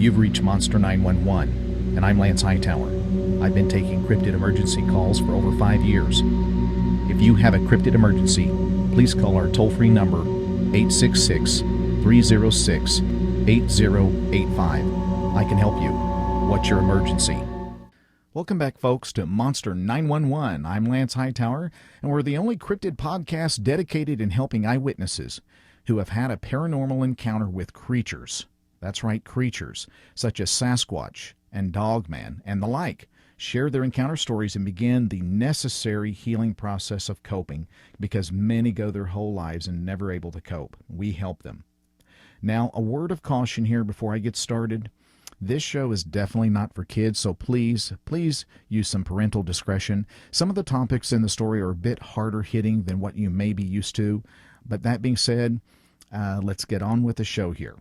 You've reached Monster 911, and I'm Lance Hightower. I've been taking cryptid emergency calls for over 5 years. If you have a cryptid emergency, please call our toll-free number, 866-306-8085. I can help you. What's your emergency? Welcome back, folks, to Monster 911. I'm Lance Hightower, and we're the only cryptid podcast dedicated in helping eyewitnesses who have had a paranormal encounter with creatures. That's right, creatures, such as Sasquatch and Dogman and the like, share their encounter stories and begin the necessary healing process of coping, because many go their whole lives and never able to cope. We help them. Now, a word of caution here before I get started. This show is definitely not for kids, so please use some parental discretion. Some of the topics in the story are a bit harder hitting than what you may be used to. But that being said, let's get on with the show here.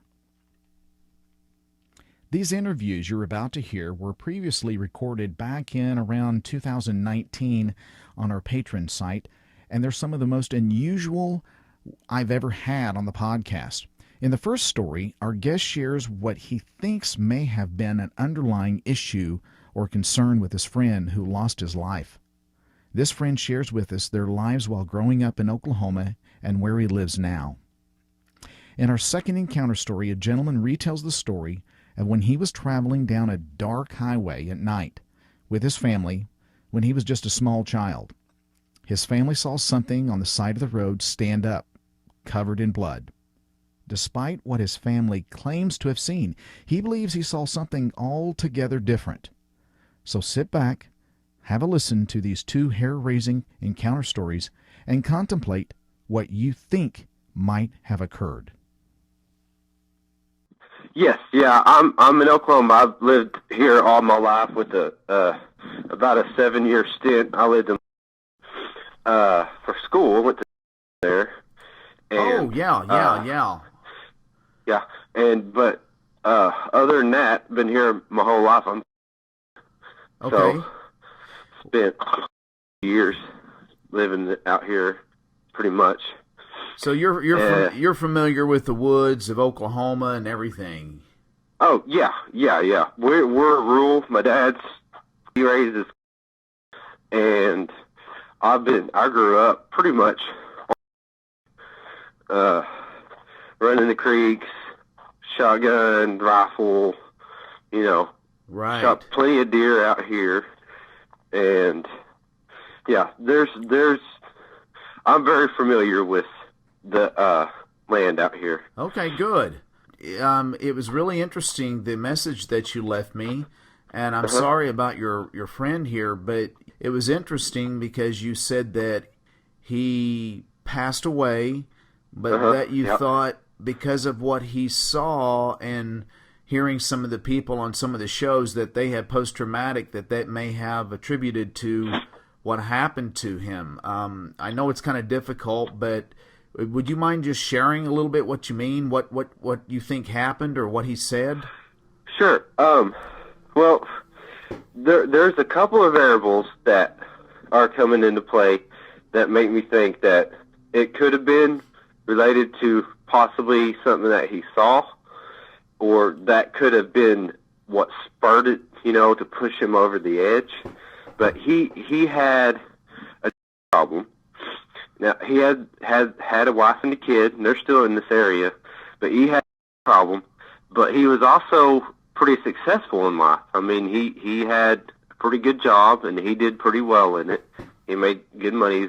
These interviews you're about to hear were previously recorded back in around 2019 on our Patreon site, and they're some of the most unusual I've ever had on the podcast. In the first story, our guest shares what he thinks may have been an underlying issue or concern with his friend who lost his life. This friend shares with us their lives while growing up in Oklahoma and where he lives now. In our second encounter story, a gentleman retells the story of when he was traveling down a dark highway at night with his family when he was just a small child. His family saw something on the side of the road stand up, covered in blood. Despite what his family claims to have seen, he believes he saw something altogether different. So sit back, have a listen to these two hair-raising encounter stories, and contemplate what you think might have occurred. Yes, yeah, I'm in Oklahoma. I've lived here all my life with about a 7-year stint. I lived in for school. Went to there. And, Yeah. But other than that, been here my whole life. Okay. So spent years living out here, pretty much. So you're familiar with the woods of Oklahoma and everything. Oh yeah. We're rural. My he raised us, and I grew up pretty much running the creeks, shotgun, rifle. Right. Shot plenty of deer out here, and yeah, I'm very familiar with the land out here. Okay, good. It was really interesting, the message that you left me, and I'm sorry about your friend here, but it was interesting because you said that he passed away, but that you thought because of what he saw and hearing some of the people on some of the shows that they had post-traumatic, that may have attributed to what happened to him. I know it's kind of difficult, but would you mind just sharing a little bit what you mean, what you think happened or what he said? Sure. Well, there's a couple of variables that are coming into play that make me think that it could have been related to possibly something that he saw, or that could have been what spurred it, to push him over the edge. But he had a problem. Now, he had a wife and a kid, and they're still in this area, but he had a problem. But he was also pretty successful in life. I mean, he had a pretty good job, and he did pretty well in it. He made good money.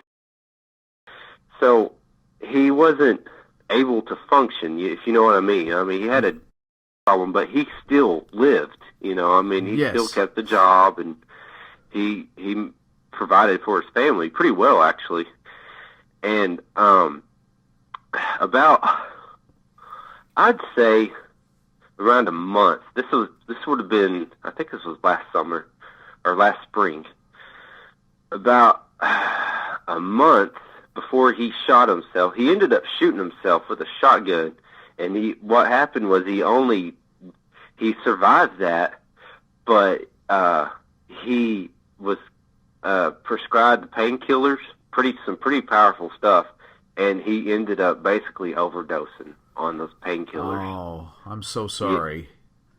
So he wasn't able to function, if you know what I mean. I mean, he had a problem, but he still lived, he still kept the job, and he provided for his family pretty well, actually. And about, I'd say, around a month. This would have been, I think this was last summer or last spring. About a month before he shot himself, he ended up shooting himself with a shotgun. And what happened was he survived that, but he was prescribed painkillers, some pretty powerful stuff, and he ended up basically overdosing on those painkillers. Oh, I'm so sorry.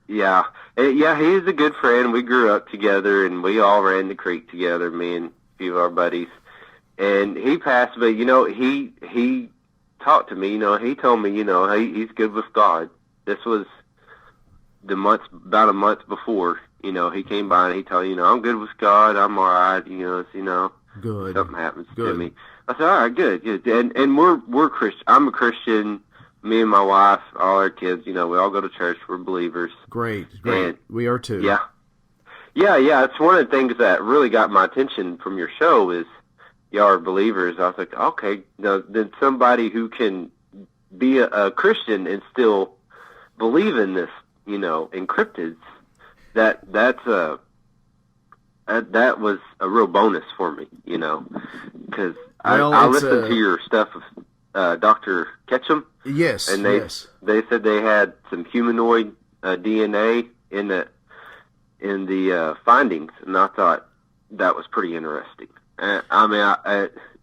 Yeah. Yeah, he's a good friend. We grew up together, and we all ran the creek together, me and a few of our buddies. And he passed, but, he talked to me, he told me, he's good with God. This was about a month before, he came by and he told me, I'm good with God, I'm all right, Good. something happens to Good. me. I said, all right, good. And we're Christian. I'm a Christian. Me and my wife, all our kids, we all go to church. We're believers. Great. And, We are too. yeah. Yeah. It's one of the things that really got my attention from your show is y'all are believers. I was like, okay, then somebody who can be a Christian and still believe in this, in cryptids, that was a real bonus for me, because I listened to your stuff with Dr. Ketchum. Yes, and they said they had some humanoid DNA in the findings, and I thought that was pretty interesting.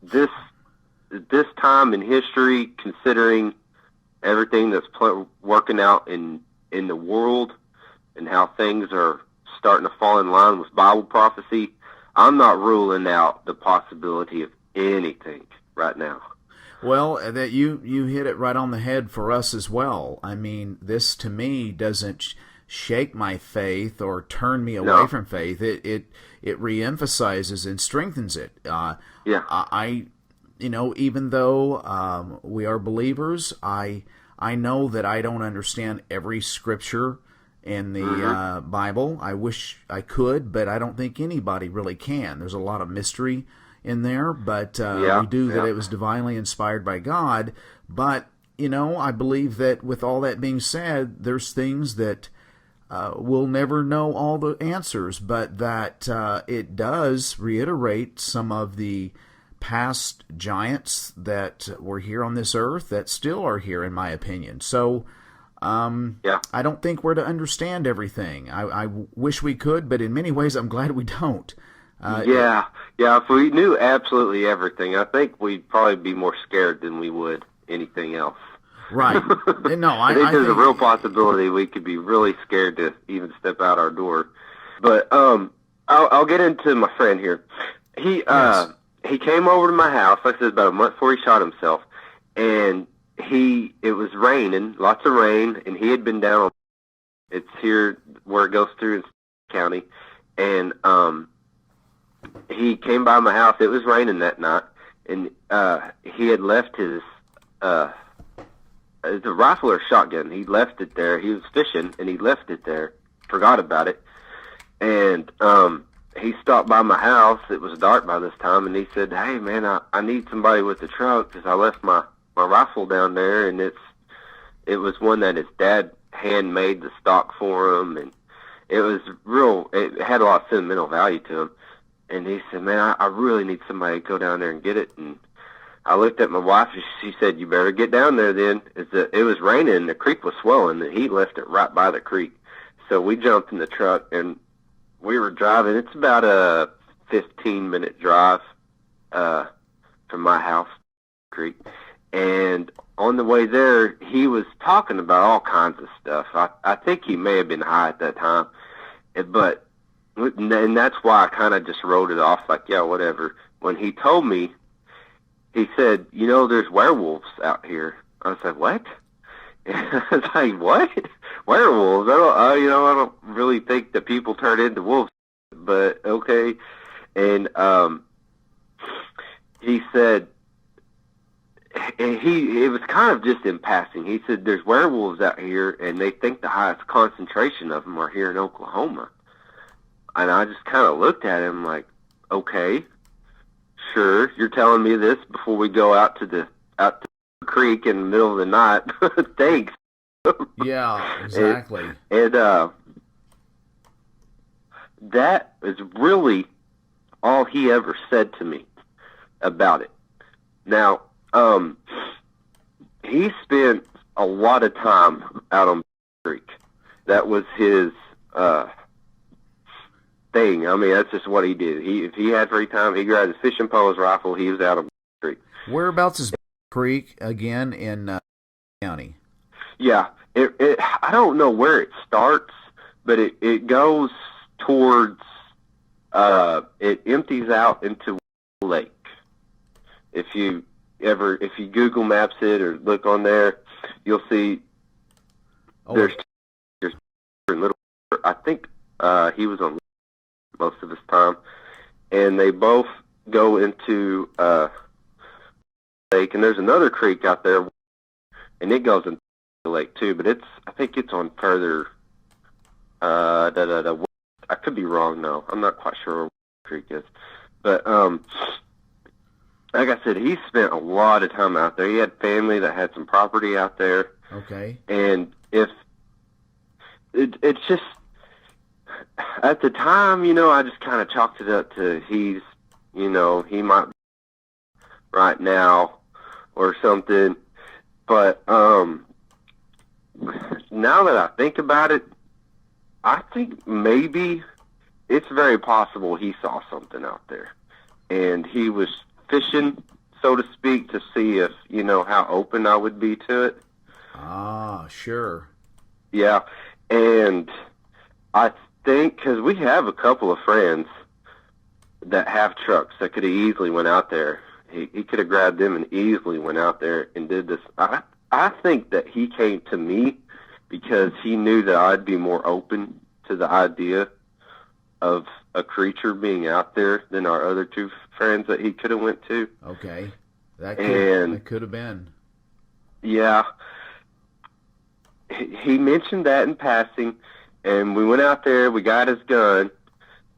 This time in history, considering everything that's working out in the world and how things are starting to fall in line with Bible prophecy, I'm not ruling out the possibility of anything right now. Well, that you hit it right on the head for us as well. I mean, this to me doesn't shake my faith or turn me away from faith. It reemphasizes and strengthens it. I even though we are believers, I know that I don't understand every scripture in the Bible. I wish I could, but I don't think anybody really can. There's a lot of mystery in there, but we do that it was divinely inspired by God. But, I believe that with all that being said, there's things that we'll never know all the answers, but that it does reiterate some of the past giants that were here on this earth that still are here, in my opinion. So I don't think we're to understand everything. I wish we could, but in many ways I'm glad we don't. If we knew absolutely everything, I think we'd probably be more scared than we would anything else. Right. No, I think there's a real possibility we could be really scared to even step out our door. But I'll get into my friend here. He came over to my house, like I said, about a month before he shot himself, and it was raining, lots of rain, and he had been down on, it's here where it goes through in county, and he came by my house. It was raining that night, and he had left his it's a rifle or shotgun. He left it there. He was fishing, and he left it there, forgot about it, and he stopped by my house. It was dark by this time, and he said, hey, man, I need somebody with the truck because I left my rifle down there, and it was one that his dad handmade the stock for him, and it had a lot of sentimental value to him. And he said, man, I really need somebody to go down there and get it. And I looked at my wife, and she said, you better get down there then. It was raining, and the creek was swelling, and he left it right by the creek. So we jumped in the truck, and we were driving. It's about a 15-minute drive from my house to the creek. And on the way there, he was talking about all kinds of stuff. I think he may have been high at that time. And that's why I kind of just wrote it off like, yeah, whatever. When he told me, he said, there's werewolves out here. I was like, what? I was like, what? Werewolves? I don't really think that people turn into wolves, but okay. And he said, it was kind of just in passing. He said, there's werewolves out here, and they think the highest concentration of them are here in Oklahoma. And I just kind of looked at him like, okay, sure, you're telling me this before we go out to the creek in the middle of the night. Thanks. Yeah, exactly. And that is really all he ever said to me about it. Now, he spent a lot of time out on Creek. That was his thing. I mean, that's just what he did. If he had free time, he grabbed his fishing pole, his rifle, he was out on Creek. Whereabouts is Creek again in county? Yeah, I don't know where it starts, but it goes towards, it empties out into a lake. If you Google Maps it or look on there, you'll see there's little, I think he was on most of his time, and they both go into lake, and there's another creek out there, and it goes into the lake too, but I think it's on further, I could be wrong, no, I'm not quite sure where the creek is, but like I said, he spent a lot of time out there. He had family that had some property out there. Okay. And if it's just, at the time, I just kind of chalked it up to he might be right now or something. But now that I think about it, I think maybe it's very possible he saw something out there. And he was fishing, so to speak, to see if, how open I would be to it. Ah, sure. Yeah, and I think, because we have a couple of friends that have trucks that could have easily went out there. He could have grabbed them and easily went out there and did this. I think that he came to me because he knew that I'd be more open to the idea of a creature being out there than our other two friends that he could have went to. Okay. That could have been. Yeah. He mentioned that in passing, and we went out there, we got his gun,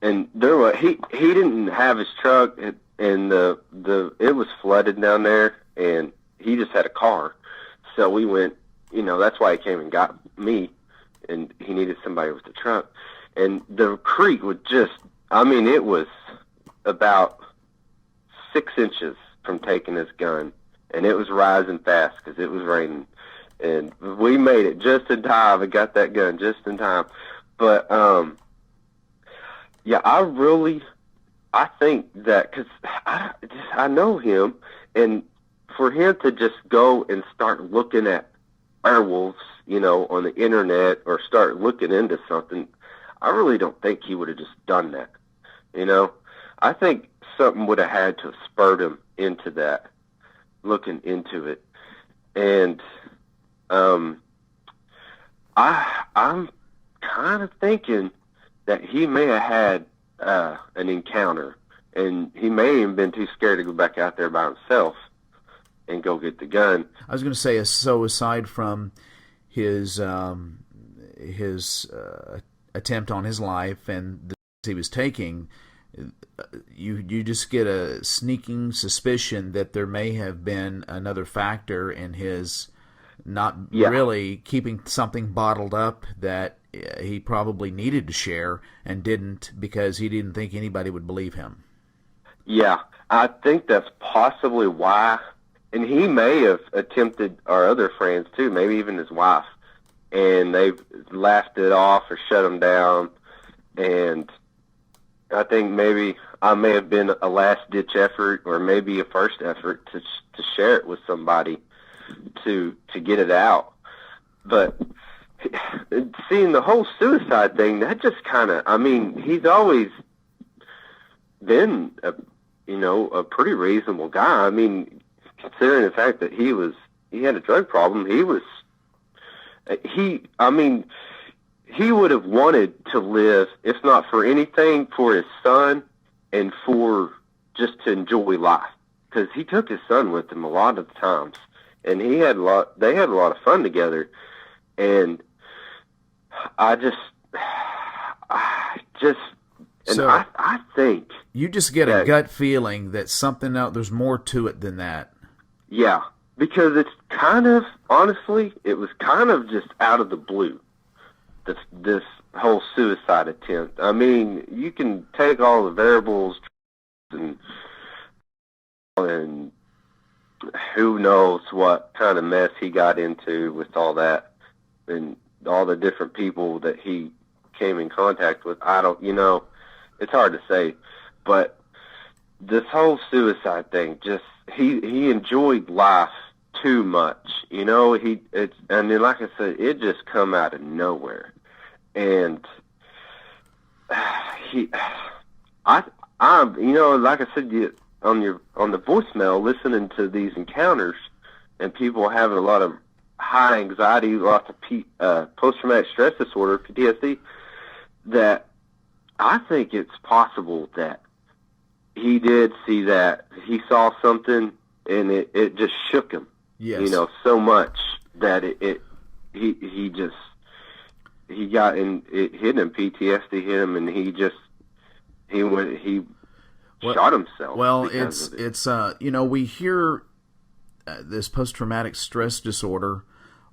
and he didn't have his truck, and it was flooded down there, and he just had a car. So we went, that's why he came and got me, and he needed somebody with the truck. And the creek was it was about 6 inches from taking his gun, and it was rising fast because it was raining. And we made it just in time and got that gun just in time. But, yeah, I think that, because I know him, and for him to just go and start looking at werewolves, on the internet, or start looking into something, I really don't think he would have just done that. I think something would have had to have spurred him into that, looking into it. And I'm kind of thinking that he may have had an encounter, and he may have been too scared to go back out there by himself and go get the gun. I was going to say, so aside from his attempt on his life and the he was taking, you just get a sneaking suspicion that there may have been another factor in his not really keeping something bottled up that he probably needed to share and didn't, because he didn't think anybody would believe him. Yeah, I think that's possibly why. And he may have attempted our other friends too, maybe even his wife, and they've laughed it off or shut him down. And I think maybe I may have been a last-ditch effort, or maybe a first effort to share it with somebody to get it out. But seeing the whole suicide thing, that just kind of, he's always been a pretty reasonable guy. Considering the fact that he had a drug problem, he would have wanted to live, if not for anything, for his son and for just to enjoy life. Because he took his son with him a lot of the times, and they had a lot of fun together. And I think you just get a gut feeling that something else, there's more to it than that. Yeah, because it's kind of, honestly, it was kind of just out of the blue, this whole suicide attempt. You can take all the variables and who knows what kind of mess he got into with all that and all the different people that he came in contact with. It's hard to say, but this whole suicide thing, just he enjoyed life too much. Like I said, it just come out of nowhere. and I'm like I said, on the voicemail, listening to these encounters and people having a lot of high anxiety, lots of post-traumatic stress disorder, PTSD, that I think it's possible that he did see that. He saw something and it just shook him. Yes. So much that he got in, it hit him, PTSD hit him, and he shot himself. Well, it's we hear this post-traumatic stress disorder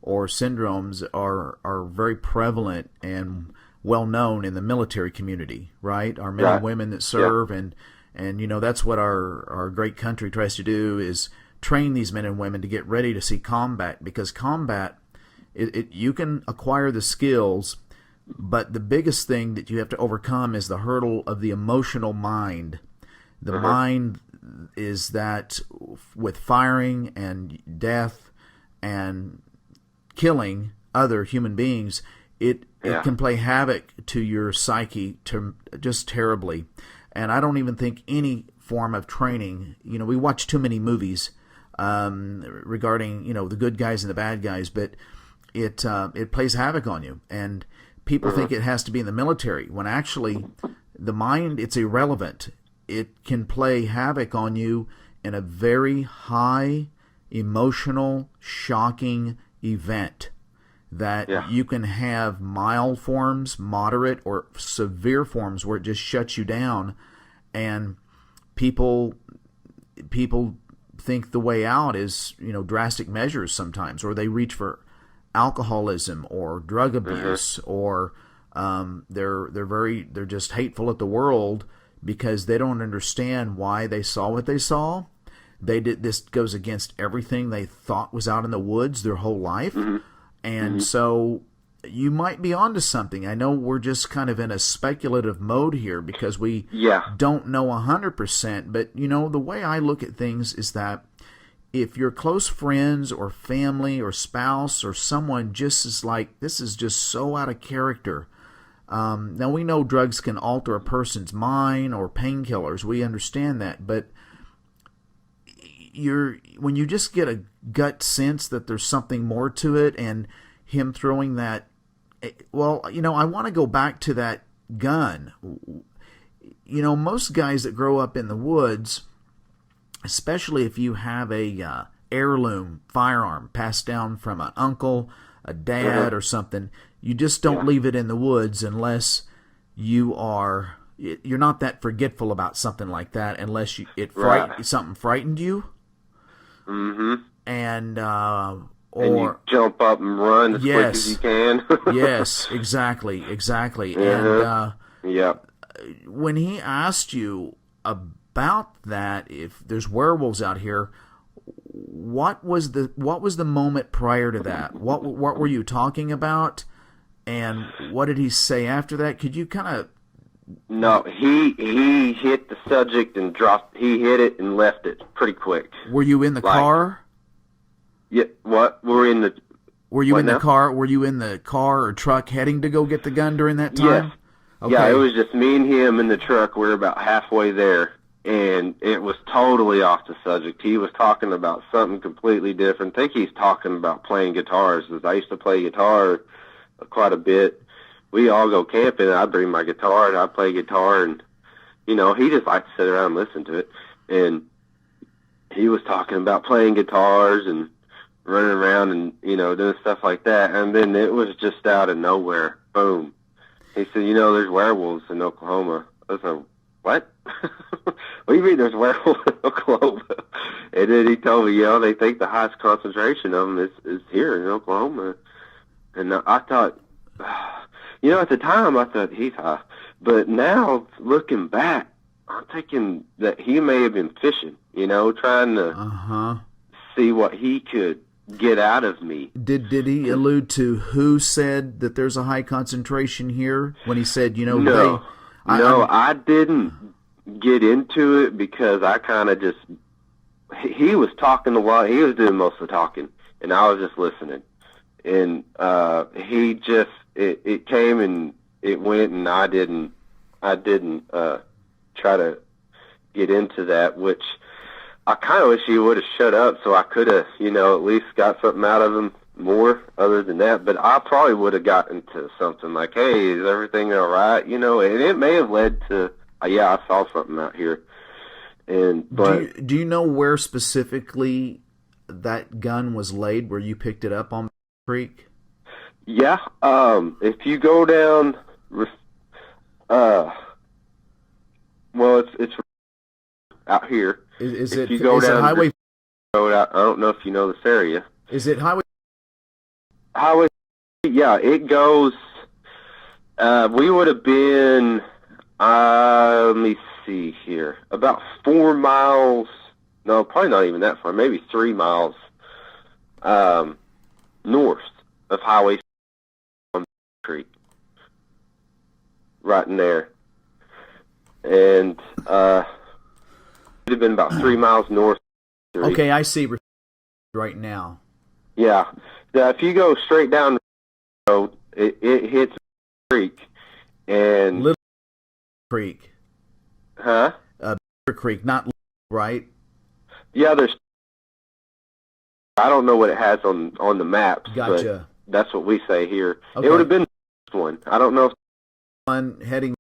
or syndromes are very prevalent and well known in the military community, right? Our men and women that serve, and that's what our great country tries to do, is train these men and women to get ready to see combat, because combat, you can acquire the skills, but the biggest thing that you have to overcome is the hurdle of the emotional mind. The mind is that with firing and death and killing other human beings, it can play havoc to your psyche just terribly. And I don't even think any form of training, we watch too many movies regarding, the good guys and the bad guys, but it plays havoc on you. And people think it has to be in the military, when actually the mind, it's irrelevant. It can play havoc on you in a very high, emotional, shocking event that you can have mild forms, moderate, or severe forms where it just shuts you down, and people think the way out is drastic measures sometimes, or they reach for alcoholism or drug abuse, or they're just hateful at the world because they don't understand why they saw what they saw. This goes against everything they thought was out in the woods their whole life. And so you might be onto something. I know we're just kind of in a speculative mode here because we don't know 100%. But, the way I look at things is that if your close friends or family or spouse or someone just is like, this is just so out of character. Now, we know drugs can alter a person's mind, or painkillers. We understand that. But when you just get a gut sense that there's something more to it, and him throwing that, I want to go back to that gun. Most guys that grow up in the woods, especially if you have a heirloom firearm passed down from an uncle, a dad, or something, you just don't leave it in the woods unless you're not that forgetful about something like that, unless something frightened you. And and you jump up and run as quick as you can. Yes, exactly. And when he asked you about that, if there's werewolves out here, what was the moment prior to that? What were you talking about, and what did he say after that? Could you kind of? No, he hit the subject and dropped. He hit it and left it pretty quick. Were you in the car? Yeah. What? Were you in the car? Were you in the car or truck heading to go get the gun during that time? Yes. Okay. Yeah, it was just me and him in the truck. We were about halfway there, and it was totally off the subject. He was talking about something completely different. I think he's talking about playing guitars. I used to play guitar quite a bit. We all go camping, and I'd bring my guitar, and I'd play guitar, and, he just liked to sit around and listen to it. And he was talking about playing guitars and running around and, doing stuff like that. And then it was just out of nowhere. Boom. He said, there's werewolves in Oklahoma. I was like, what? What do you mean there's werewolves in Oklahoma? And then he told me, they think the highest concentration of them is here in Oklahoma. And I thought, at the time I thought he's high. But now, looking back, I'm thinking that he may have been fishing, trying to see what he could get out of me. Did he allude to who said that there's a high concentration here when he said, No, I didn't get into it because I kind of just, he was talking a lot. He was doing most of the talking, and I was just listening. and he just it came and it went, and I didn't try to get into that, which I kind of wish he would have shut up so I could have, at least got something out of him more other than that. But I probably would have gotten to something like, hey, is everything all right? And it may have led to, yeah, I saw something out here. But do you know where specifically that gun was laid, where you picked it up on the creek? Yeah, if you go down, well, it's out here. Is if it you go is down it highway? Road, I don't know if you know this area. Is it highway? Highway, yeah, it goes. We would have been. Let me see here. About 4 miles. No, probably not even that far. Maybe 3 miles north of Highway on Creek, right in there, and it would have been about 3 miles north. Okay, I see right now. Yeah, if you go straight down the road, it hits creek and Little Creek. Huh? Bigger Creek, not right. Yeah, I don't know what it has on the maps. Gotcha. But that's what we say here. Okay. It would have been the first one. I don't know. One heading,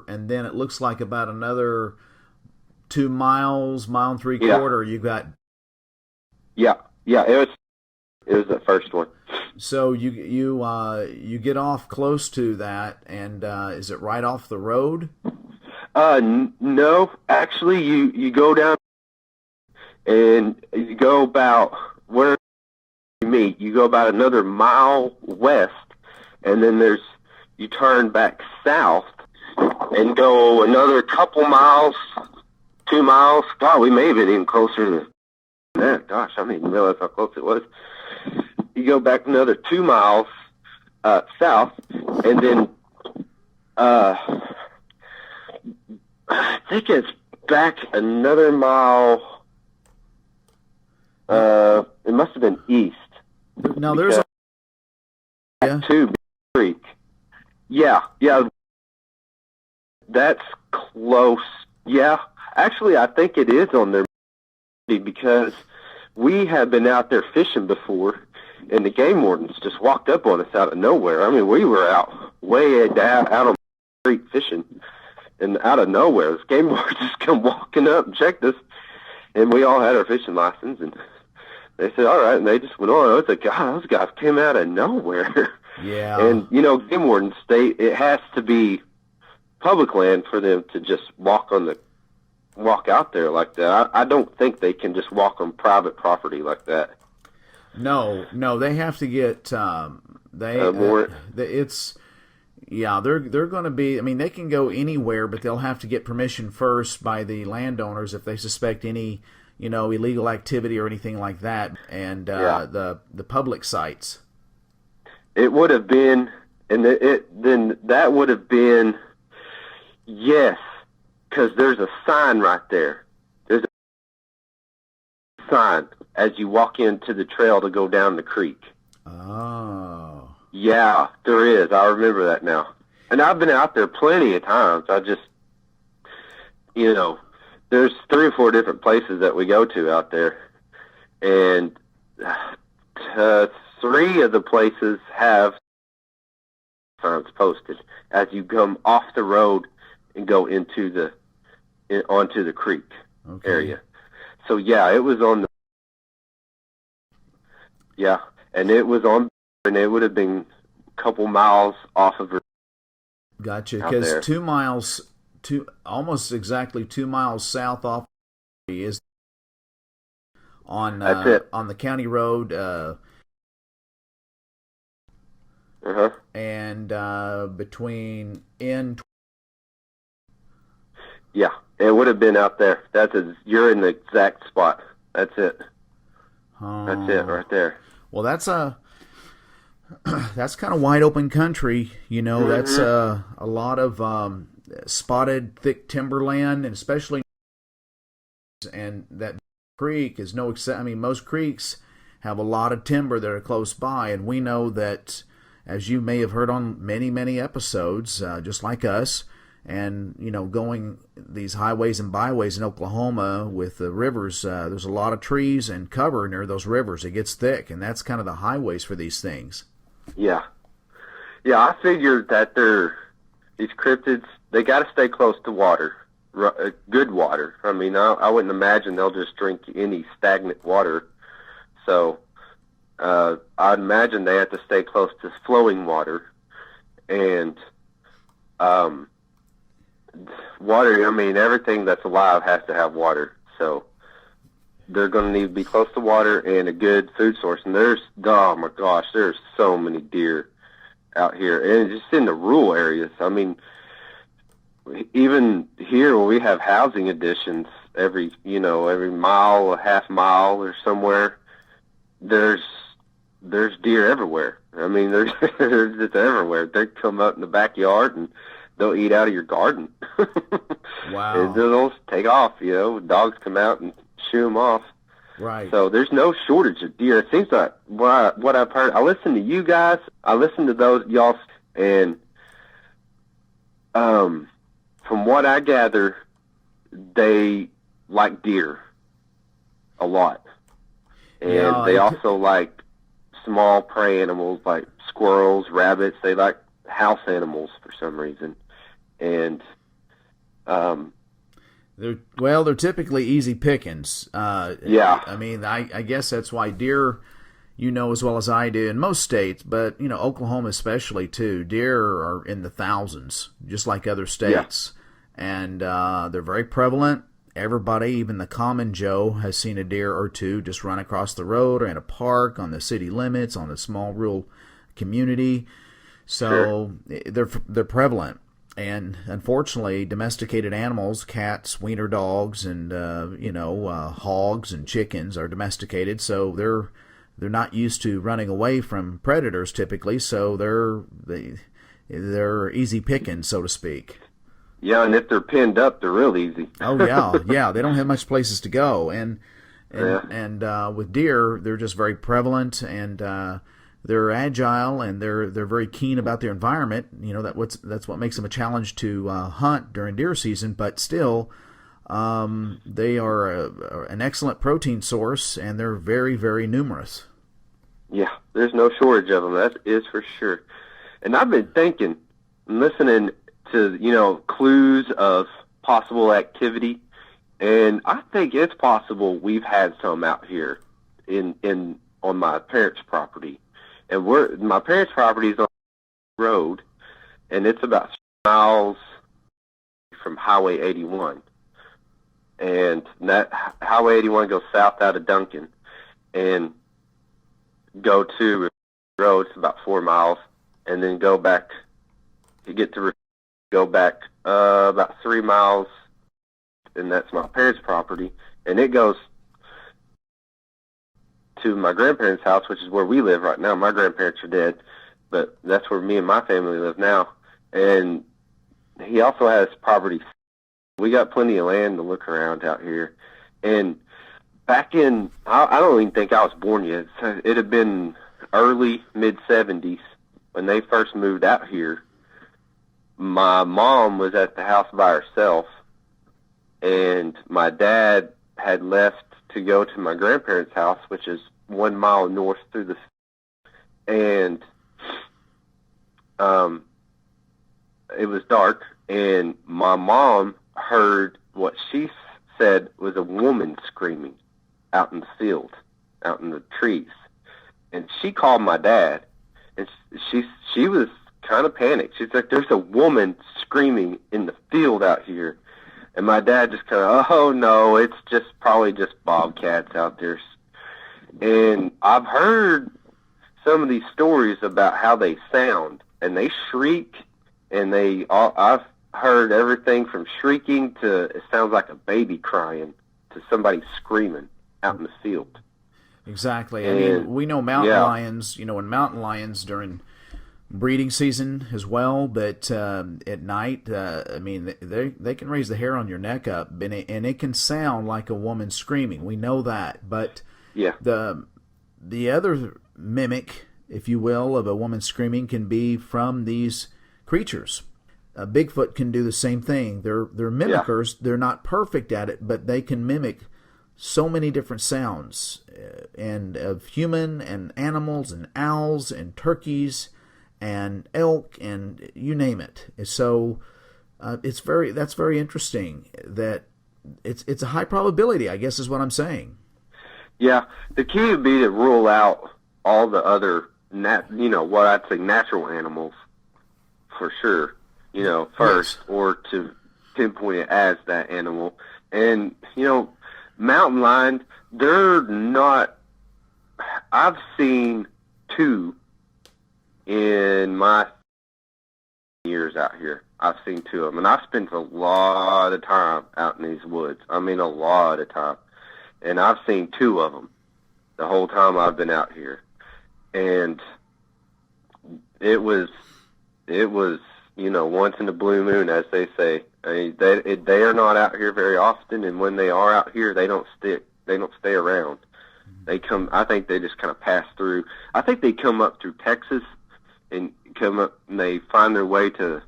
and then it looks like about another 2 miles, mile and three quarter. You got. Yeah, it was the first one. So you get off close to that, and is it right off the road? No, actually, you go down and you go about where you meet. You go about another mile west, and then you turn back south and go another couple miles, 2 miles. God, we may have been even closer to that. Gosh, I didn't even realize how close it was. You go back another 2 miles south, and then I think it's back another mile. It must have been east. Now there's to Creek. Yeah, that's close. Yeah, actually, I think it is on there because we have been out there fishing before, and the game wardens just walked up on us out of nowhere. I mean, we were out way out on the creek fishing, and out of nowhere, this game warden just come walking up and checked us, and we all had our fishing license, and they said, all right, and they just went on. I was like, God, those guys came out of nowhere. Yeah. And, game wardens, it has to be public land for them to just walk out there like that. I don't think they can just walk on private property like that. No, they have to get more. They're going to be. I mean, they can go anywhere, but they'll have to get permission first by the landowners if they suspect any, illegal activity or anything like that, and the public sites. It would have been, and then that would have been, yes, because there's a sign right there. There's a sign as you walk into the trail to go down the creek. Oh. Yeah, there is. I remember that now. And I've been out there plenty of times. I just, there's 3 or 4 different places that we go to out there. And 3 of the places have signs posted as you come off the road and go onto the creek area. So yeah, it was on and it was on, and it would have been a couple miles off of her. Gotcha. Because 2 miles, almost exactly 2 miles south off is on the county road. And between Yeah, it would have been out there. You're in the exact spot. That's it. That's it right there. Well, that's kind of wide open country. That's a lot of spotted thick timberland, and especially, and that creek is no exception. I mean, most creeks have a lot of timber that are close by, and we know that, as you may have heard on many, many episodes, just like us, and, going these highways and byways in Oklahoma with the rivers, there's a lot of trees and cover near those rivers. It gets thick, and that's kind of the highways for these things. Yeah. Yeah, I figured that these cryptids, they got to stay close to water, good water. I mean, I wouldn't imagine they'll just drink any stagnant water. So I'd imagine they have to stay close to flowing water. And water, I mean, everything that's alive has to have water. So they're going to need to be close to water and a good food source. And oh my gosh, there's so many deer out here. And just in the rural areas. I mean, even here where we have housing additions, every mile, a half mile or somewhere, there's deer everywhere. I mean, they're just everywhere. They come out in the backyard and they'll eat out of your garden. Wow. And they'll take off, dogs come out and shoo them off. Right. So there's no shortage of deer. It seems like what I've heard, I listen to you guys, I listen to those y'all, and from what I gather, they like deer a lot. And they also like small prey animals like squirrels, rabbits. They like house animals for some reason. And they're typically easy pickings. Yeah. I mean, I guess that's why deer, as well as I do, in most states, but, Oklahoma especially, too, deer are in the thousands, just like other states. Yeah. And they're very prevalent. Everybody, even the common Joe, has seen a deer or two just run across the road or in a park, on the city limits, on a small rural community. So sure. They're prevalent. And unfortunately, domesticated animals, cats, wiener dogs, and hogs and chickens are domesticated. So they're not used to running away from predators typically. So they're easy pickings, so to speak. Yeah, and if they're pinned up, they're real easy. Oh yeah. They don't have much places to go, and with deer, they're just very prevalent, and they're agile, and they're very keen about their environment. That's what makes them a challenge to hunt during deer season. But still, they are an excellent protein source, and they're very, very numerous. Yeah, there's no shortage of them. That is for sure. And I've been thinking, listening to clues of possible activity, and I think it's possible we've had some out here on my parents' property. And my parents' property is on the road, and it's about 3 miles from Highway 81. And that Highway 81 goes south out of Duncan and go to the road. It's about 4 miles, and then go back. You get to go back about 3 miles, and that's my parents' property. And it goes to my grandparents' house, which is where we live right now. My grandparents are dead, but that's where me and my family live now. And he also has property. We got plenty of land to look around out here. And back in, I don't even think I was born yet. It had been early, mid-'70s when they first moved out here. My mom was at the house by herself, and my dad had left to go to my grandparents' house, which is 1 mile north through the, and it was dark, and my mom heard what she said was a woman screaming out in the field, out in the trees, and she called my dad, and she was kind of panicked. She's like, "There's a woman screaming in the field out here." And my dad just kind of, "Oh no, it's probably just bobcats out there." And I've heard some of these stories about how they sound, and they shriek, and I've heard everything from shrieking to it sounds like a baby crying to somebody screaming out in the field. Exactly. I mean, we know mountain lions, and mountain lions during breeding season as well, but at night, I mean, they can raise the hair on your neck up, and it can sound like a woman screaming. We know that, but the other mimic, if you will, of a woman screaming can be from these creatures. Bigfoot can do the same thing. They're mimickers. They're not perfect at it, but they can mimic so many different sounds, and of human and animals and owls and turkeys and elk and you name it. So that's very interesting. That it's a high probability, I guess, is what I'm saying. Yeah, the key would be to rule out all the other what I'd say natural animals for sure. First, yes. Or to pinpoint it as that animal. And, mountain lions, they're not, I've seen 2 in my years out here. I've seen 2 of them. And I've spent a lot of time out in these woods. I mean, a lot of time. And I've seen 2 of them the whole time I've been out here. And it was once in a blue moon, as they say. I mean, they are not out here very often, and when they are out here, they don't stay around. They come. I think they just kind of pass through. I think they come up through Texas and come up, and they find their way to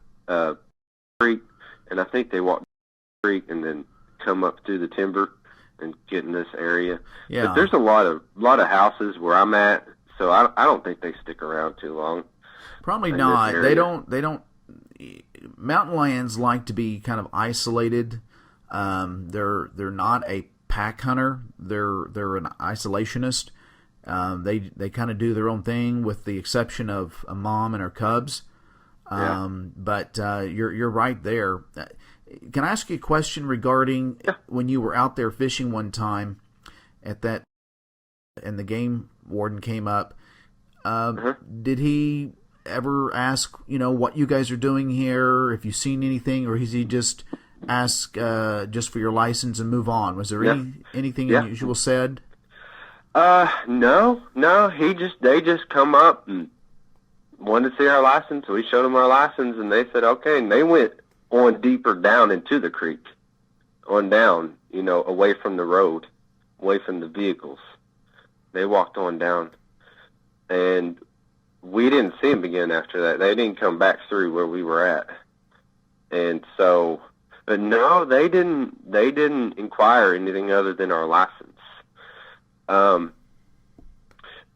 creek, and I think they walk the creek and then come up through the timber and get in this area. Yeah. But there's a lot of houses where I'm at, so I don't think they stick around too long. Probably not. They don't. Mountain lions like to be kind of isolated. They're not a pack hunter. They're an isolationist. They kind of do their own thing, with the exception of a mom and her cubs. But you're right there. Can I ask you a question regarding when you were out there fishing one time and the game warden came up? Did he ever ask, what you guys are doing here, if you've seen anything, or has he just ask just for your license and move on? Was there anything unusual said? No. They just come up and wanted to see our license. So we showed them our license, and they said okay, and they went on deeper down into the creek, on down, away from the road, away from the vehicles. They walked on down, and we didn't see them again after that. They didn't come back through where we were at. And so, but no, they didn't inquire anything other than our license.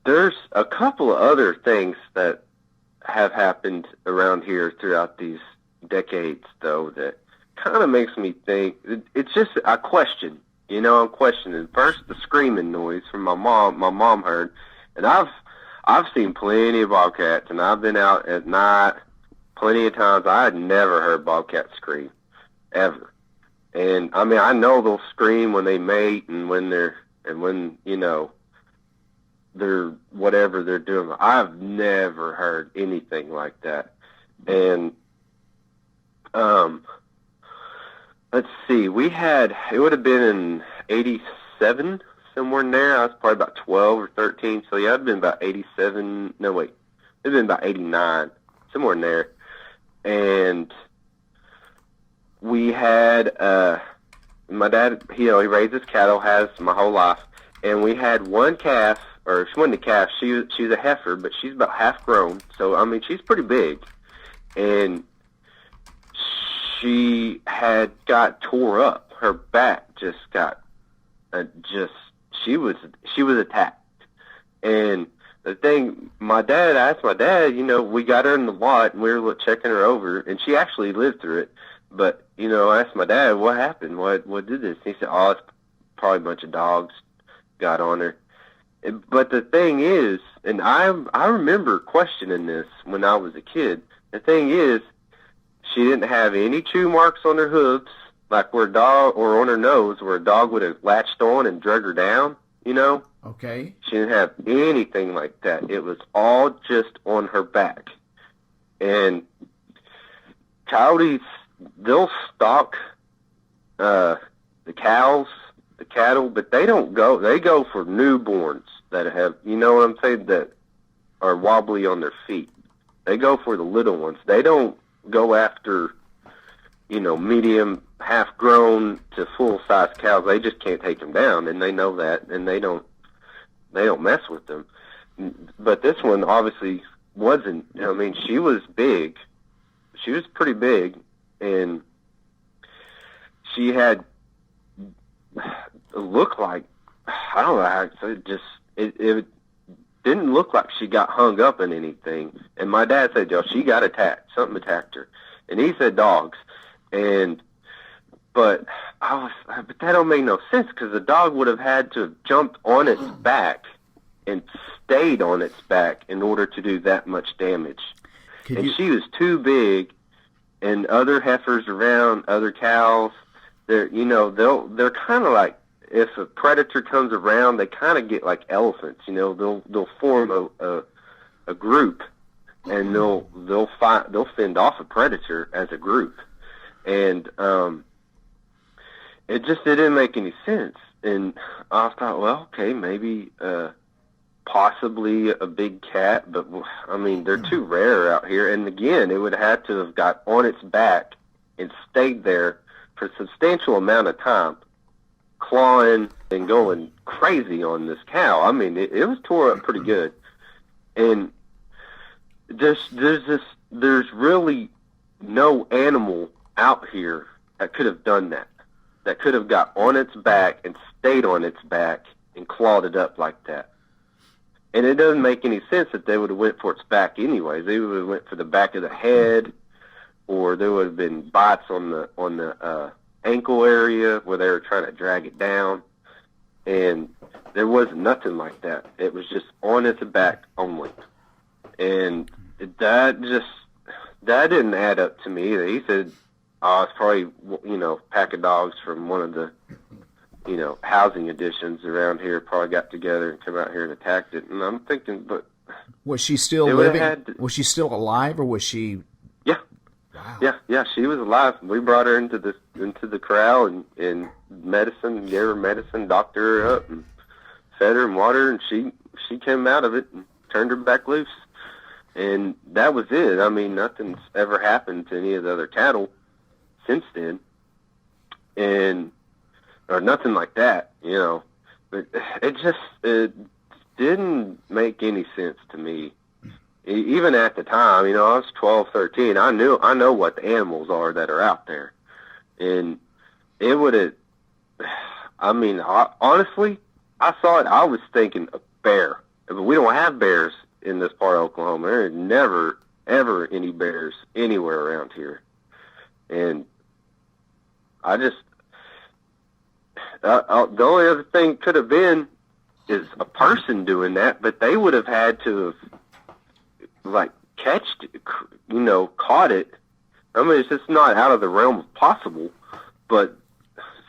There's a couple of other things that have happened around here throughout these decades, though, that kind of makes me think. It's just a question. I'm questioning. First, the screaming noise from my mom. My mom heard, and I've seen plenty of bobcats, and I've been out at night plenty of times. I had never heard bobcats scream, ever. And I mean, I know they'll scream when they mate and when they're whatever they're doing. I've never heard anything like that. And let's see, it would have been in 87, somewhere in there. I was probably about 12 or 13. So yeah, I'd been about 87. No, wait, it'd been about 89, somewhere in there. And we had my dad. He raises cattle, has my whole life, and we had one calf, or she wasn't a calf. She was a heifer, but she's about half grown. So I mean, she's pretty big, and she had got tore up. Her back just got she was attacked. And the thing, I asked my dad, we got her in the lot and we were checking her over, and she actually lived through it. But, I asked my dad, what happened? What did this? And he said, it's probably a bunch of dogs got on her. But the thing is, and I remember questioning this when I was a kid, the thing is, she didn't have any chew marks on her hooves, like where a dog, or on her nose, where a dog would have latched on and drug her down, Okay. She didn't have anything like that. It was all just on her back. And coyotes, they'll stalk the cows, the cattle, but they don't go. They go for newborns that have, what I'm saying, that are wobbly on their feet. They go for the little ones. They don't go after, medium, half-grown to full-size cows. They just can't take them down, and they know that, and they don't mess with them. But this one obviously wasn't. I mean, she was big. She was pretty big, and she had looked like, I don't know how to say it, just it didn't look like she got hung up in anything. And my dad said, "Yo, she got attacked. Something attacked her," and he said dogs. But that don't make no sense, because the dog would have had to have jumped on its back and stayed on its back in order to do that much damage. She was too big, and other heifers around, other cows, they're kind of like, if a predator comes around, they kind of get like elephants. They'll form a group, and they'll fend off a predator as a group, and it didn't make any sense. And I thought, well, okay, maybe possibly a big cat, but I mean, they're too rare out here. And again, it would have to have got on its back and stayed there for a substantial amount of time, clawing and going crazy on this cow. I mean, it was tore up pretty good. And there's really no animal out here that could have done that could have got on its back and stayed on its back and clawed it up like that. And it doesn't make any sense that they would have went for its back anyways. They would have went for the back of the head, or there would have been bites on the ankle area where they were trying to drag it down. And there was nothing like that. It was just on its back only. And that didn't add up to me either. He said, "Oh, it's probably, pack of dogs from one of the, housing additions around here probably got together and come out here and attacked it." And I'm thinking, but was she still living? Was she still alive, or was she? Yeah. Wow. Yeah, she was alive. We brought her into the corral and medicine, gave her medicine, doctored her up, and fed her and watered her, and she came out of it and turned her back loose. And that was it. I mean, nothing's ever happened to any of the other cattle since then, or nothing like that, But it didn't make any sense to me. Even at the time, I was 12, 13. I know what the animals are that are out there, and it would have. I mean, honestly, I saw it. I was thinking a bear, but we don't have bears in this part of Oklahoma. There are never, ever any bears anywhere around here, and the only other thing could have been is a person doing that, but they would have had to have, caught it. I mean, it's just not out of the realm of possible, but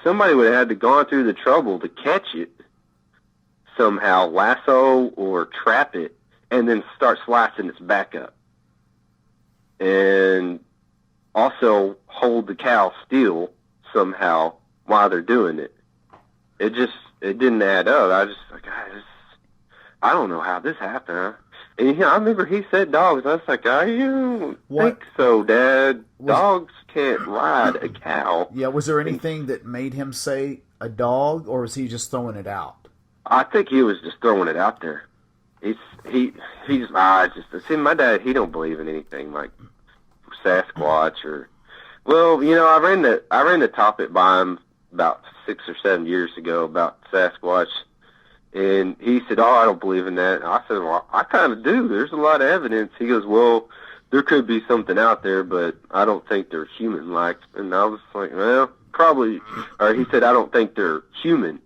somebody would have had to gone through the trouble to catch it somehow, lasso or trap it, and then start slicing its back up. And also hold the cow still somehow while they're doing it. It didn't add up. I don't know how this happened. Huh? And I remember he said dogs. I was like, I don't think so, Dad. Dogs can't ride a cow. Yeah, was there anything that made him say a dog, or was he just throwing it out? I think he was just throwing it out there. See, my dad, he don't believe in anything like Sasquatch or, I ran the topic by him about 6 or 7 years ago about Sasquatch, and he said, "Oh, I don't believe in that." And I said, "Well, I kind of do. There's a lot of evidence." He goes, "Well, there could be something out there, but I don't think they're human-like." And I was like, "Well, probably," or he said, "I don't think they're human,"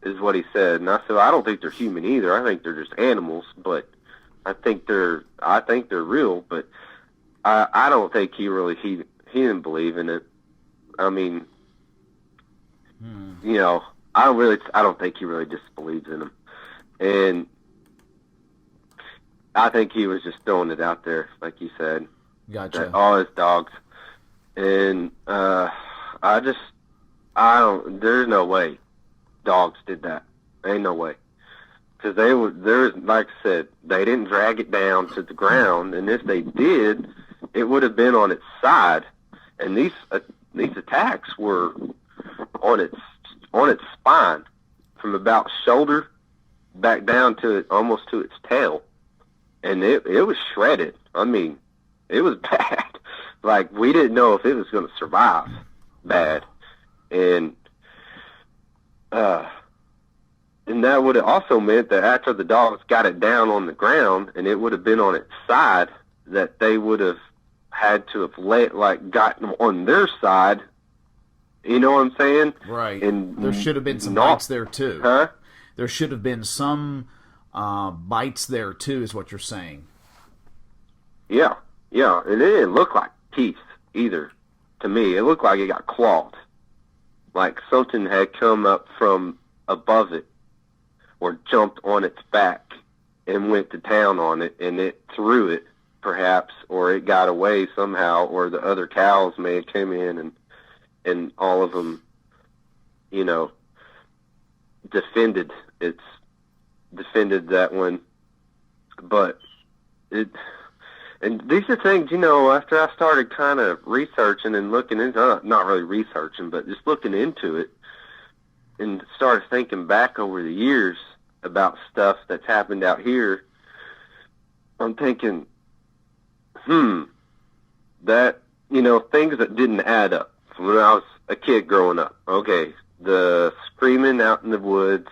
is what he said. And I said, "I don't think they're human either. I think they're just animals, but I think they're real." But I don't think he didn't believe in it. I mean, I don't think he really just believes in them. And I think he was just throwing it out there, like you said. Gotcha. That all his dogs. And there's no way dogs did that. Ain't no way. Because like I said, they didn't drag it down to the ground, and if they did, it would have been on its side. And these attacks were on its spine, from about shoulder back down to it, almost to its tail, and it was shredded. I mean, it was bad. Like, we didn't know if it was going to survive bad, and that would have also meant that after the dogs got it down on the ground and it would have been on its side, that they would have had to have gotten on their side. You know what I'm saying? Right. And there should have been some bites there too. Huh? There should have been some bites there too, is what you're saying. Yeah, yeah, and it didn't look like teeth either to me. It looked like it got clawed, like something had come up from above it or jumped on its back and went to town on it, and it threw it perhaps, or it got away somehow, or the other cows may have come in and all of them, you know, defended that one. But and these are things, you know, after I started kind of researching and looking into, not really researching, but just looking into it, and started thinking back over the years about stuff that's happened out here, I'm thinking, that, you know, things that didn't add up from when I was a kid growing up. Okay, the screaming out in the woods,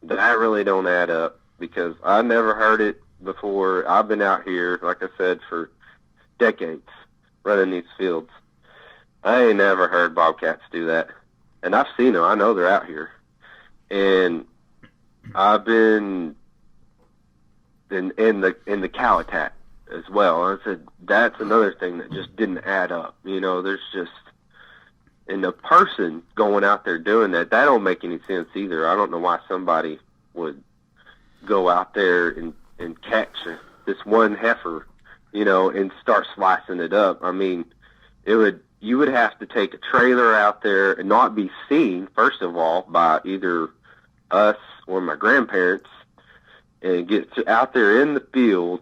that really don't add up, because I never heard it before. I've been out here, like I said, for decades, running these fields. I ain't never heard bobcats do that. And I've seen them. I know they're out here. And I've been in the cow attack as well. I said, that's another thing that just didn't add up. You know, there's just, and the person going out there doing that don't make any sense either. I don't know why somebody would go out there and catch this one heifer, you know, and start slicing it up. I mean, you would have to take a trailer out there and not be seen, first of all, by either us or my grandparents, and get out there in the field,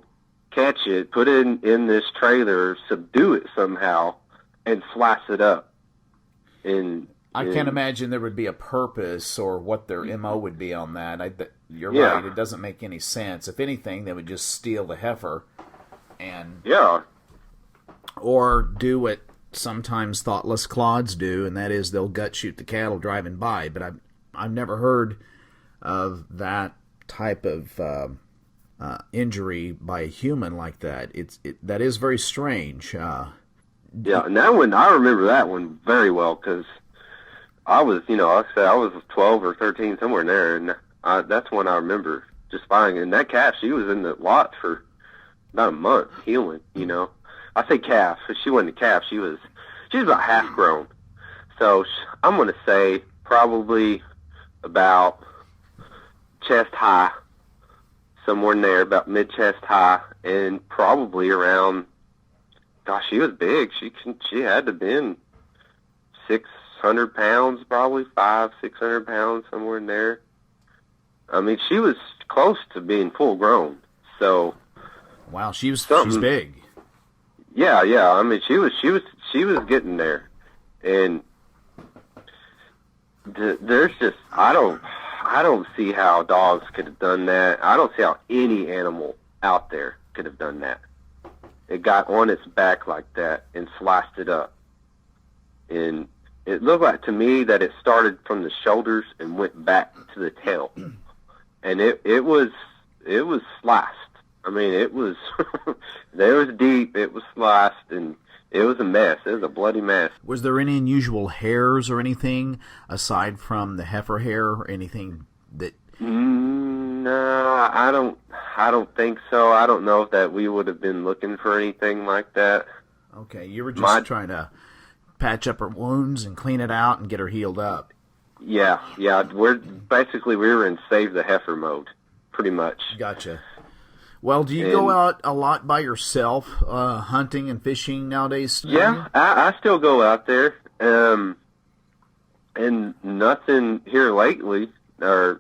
catch it, put it in this trailer, subdue it somehow, and slice it up. And I can't imagine there would be a purpose or what their MO would be on that. You're right. It doesn't make any sense. If anything, they would just steal the heifer and or do what sometimes thoughtless clods do, and that is they'll gut shoot the cattle driving by. But I've never heard of that type of injury by a human like that. That is very strange. And that one, I remember that one very well, because I was, you know, like I said, I was 12 or 13, somewhere in there, and that's when I remember just buying. And that calf, she was in the lot for about a month healing, you know. I say calf, but she wasn't a calf. She was about half grown. So I'm going to say probably about chest high, somewhere in there, about mid-chest high, and probably around, gosh, she was big. She had to have been 600 pounds, probably 500-600 pounds, somewhere in there. I mean, she was close to being full grown. So, wow, she's big. Yeah. I mean, she was getting there, and there's just I don't see how dogs could have done that. I don't see how any animal out there could have done that. It got on its back like that and sliced it up, and it looked like to me that it started from the shoulders and went back to the tail, and it was sliced. I mean, it was there was deep. It was sliced, and it was a mess. It was a bloody mess. Was there any unusual hairs or anything aside from the heifer hair or anything that? No, I don't think so. I don't know if that we would have been looking for anything like that. Okay, you were just trying to patch up her wounds and clean it out and get her healed up. Yeah. We were in save the heifer mode, pretty much. Gotcha. Well, do you go out a lot by yourself, hunting and fishing nowadays? Yeah, I still go out there, and nothing here lately. I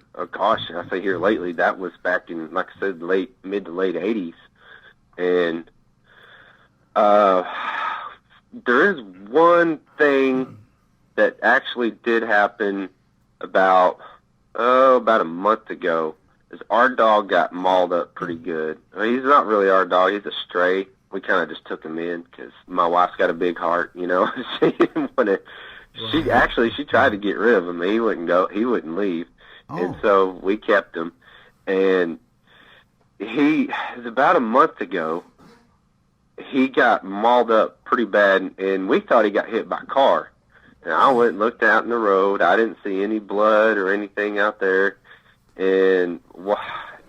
say here lately. That was back in, like I said, mid to late '80s, and there is one thing that actually did happen about a month ago, is our dog got mauled up pretty good. I mean, he's not really our dog. He's a stray. We kind of just took him in because my wife's got a big heart, you know. She didn't want to. She tried to get rid of him. He wouldn't go. He wouldn't leave, and so we kept him. And it was about a month ago. He got mauled up pretty bad, and we thought he got hit by a car. And I went and looked out in the road. I didn't see any blood or anything out there. And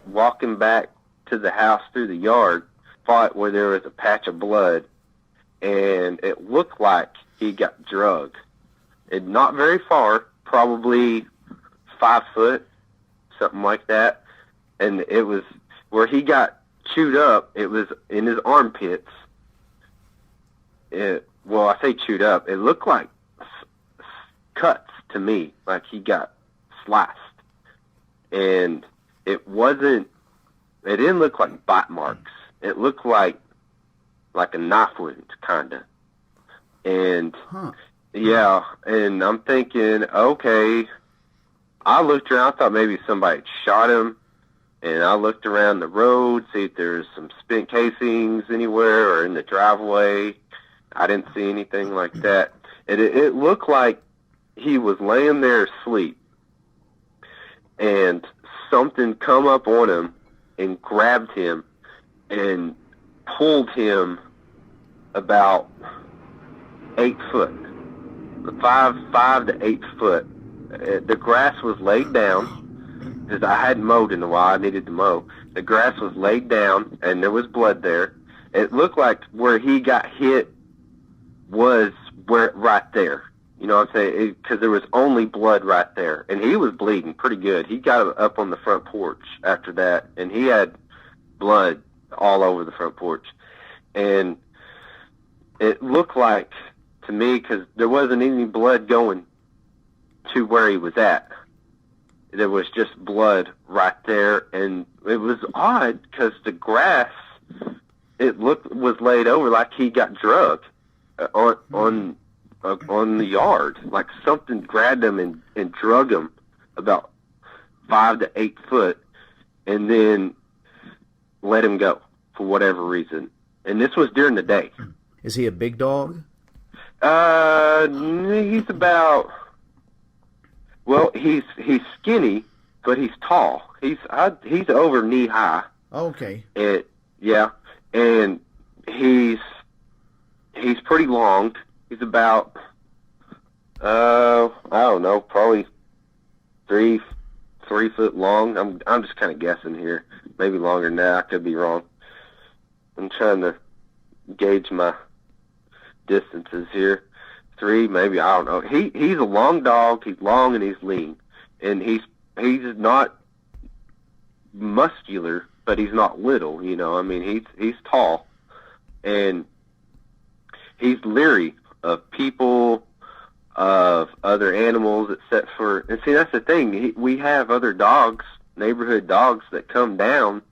walking back to the house through the yard, spot where there was a patch of blood, and it looked like he got drugged. And not very far, probably 5 foot, something like that. And it was where he got chewed up. It was in his armpits. Well, I say chewed up. It looked like cuts to me, like he got sliced. And it didn't look like bite marks. It looked like a knife wound, kind of. And, yeah, and I'm thinking, okay, I looked around, I thought maybe somebody had shot him, and I looked around the road, see if there's some spent casings anywhere or in the driveway. I didn't see anything like that. And it looked like he was laying there asleep, and something come up on him and grabbed him and pulled him about 8 foot, 5 to 8 foot. The grass was laid down because I hadn't mowed in a while. I needed to mow. The grass was laid down, and there was blood there. It looked like where he got hit was right there. You know what I'm saying? Because there was only blood right there. And he was bleeding pretty good. He got up on the front porch after that, and he had blood all over the front porch. And it looked like, to me, because there wasn't any blood going to where he was at. There was just blood right there. And it was odd because the grass, was laid over like he got drugged on the yard, like something grabbed him and drug him about 5 to 8 foot, and then let him go for whatever reason. And this was during the day. Is he a big dog? He's about. Well, he's skinny, but he's tall. He's over knee high. Okay. And he's pretty long. He's about, I don't know, probably 3 foot long. I'm just kind of guessing here. Maybe longer than that. I could be wrong. I'm trying to gauge my distances here. 3, maybe, I don't know. He's a long dog. He's long and he's lean. And he's not muscular, but he's not little, you know. I mean, he's tall. And he's leery of people, of other animals, except for, and see, that's the thing. We have other dogs, neighborhood dogs, that come down,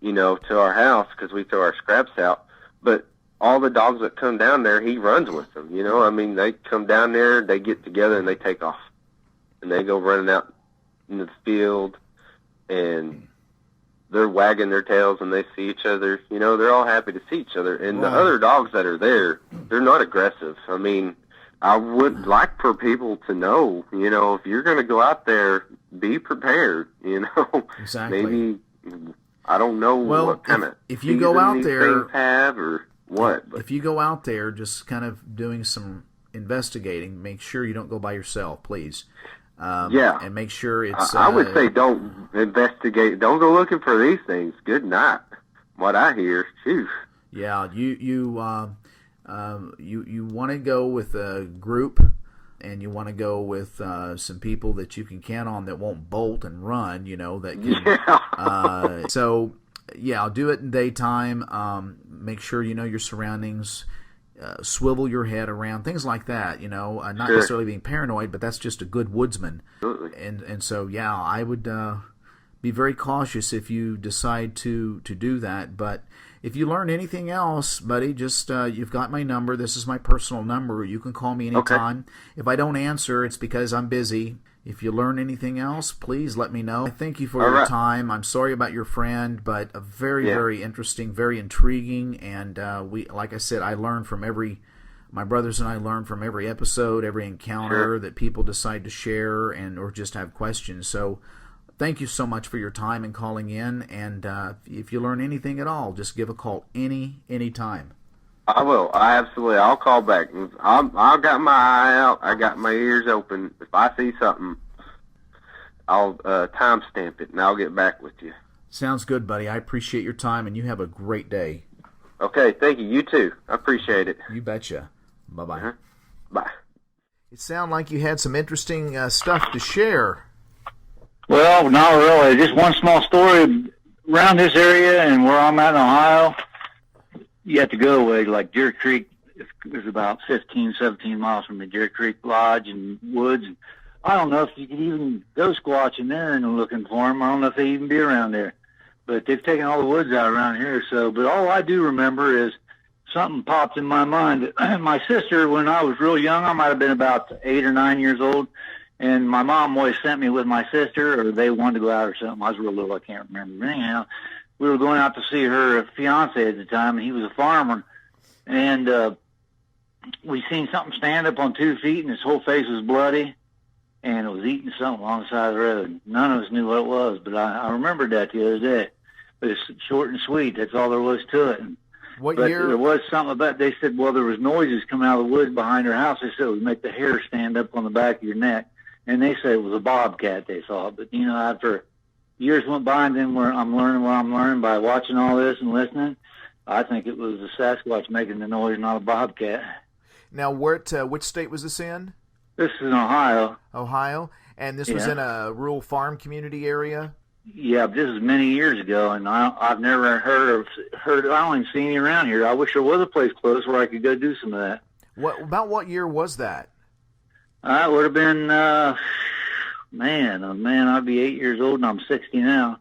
you know, to our house because we throw our scraps out. But all the dogs that come down there, he runs with them, you know. I mean, they come down there, they get together, and they take off. And they go running out in the field, and they're wagging their tails, and they see each other. You know, they're all happy to see each other. And the other dogs that are there, they're not aggressive. I mean, I would like for people to know, you know, if you're going to go out there, be prepared, you know. Exactly. Maybe, I don't know what kind of if you go out there, things have or what. But if you go out there just kind of doing some investigating, make sure you don't go by yourself, please. And make sure it's... I would say don't investigate. Don't go looking for these things. Good night. What I hear. Phew. Yeah, you want to go with a group, and you want to go with some people that you can count on that won't bolt and run, you know, that can... Yeah. So, yeah, do it in daytime. Make sure you know your surroundings. Swivel your head around, things like that, you know, not necessarily being paranoid, but that's just a good woodsman. Absolutely. And so, yeah, I would be very cautious if you decide to do that. But if you learn anything else, buddy, just you've got my number. This is my personal number. You can call me anytime. Okay. If I don't answer, it's because I'm busy. If you learn anything else, please let me know. Thank you for All your right. time. I'm sorry about your friend, but a very interesting, very intriguing, and like I said, my brothers and I learn from every episode, every encounter that people decide to share or just have questions. So thank you so much for your time and calling in, and if you learn anything at all, just give a call any time. I will. I'll call back. I've got my eye out. I got my ears open. If I see something, I'll timestamp it, and I'll get back with you. Sounds good, buddy. I appreciate your time, and you have a great day. Okay, thank you. You too. I appreciate it. You betcha. Bye-bye. Uh-huh. Bye. It sounded like you had some interesting stuff to share. Well, not really. Just one small story around this area and where I'm at in Ohio. You have to go away, like Deer Creek. It's about 15, 17 miles from the Deer Creek Lodge and woods. And I don't know if you could even go squatching there and looking for them. I don't know if they even be around there. But they've taken all the woods out around here. But all I do remember is something popped in my mind. My sister, when I was real young, I might have been about 8 or 9 years old, and my mom always sent me with my sister, or they wanted to go out or something. I was real little, I can't remember. But anyhow, we were going out to see her fiance at the time, and he was a farmer, and we seen something stand up on 2 feet, and his whole face was bloody, and it was eating something on the side of the road. None of us knew what it was, but I remembered that the other day. But it's short and sweet. That's all there was to it. What but year? There was something about, they said, well, there was noises coming out of the woods behind her house. They said it would make the hair stand up on the back of your neck. And they said it was a bobcat they saw. But, after years went by, and then I'm learning what I'm learning by watching all this and listening, I think it was a Sasquatch making the noise, not a bobcat. Now, which state was this in? This is in Ohio. Ohio? And this was in a rural farm community area? Yeah, this is many years ago, and I've never heard. I don't even see any around here. I wish there was a place close where I could go do some of that. What year was that? It would have been, I'd be 8 years old, and I'm 60 now.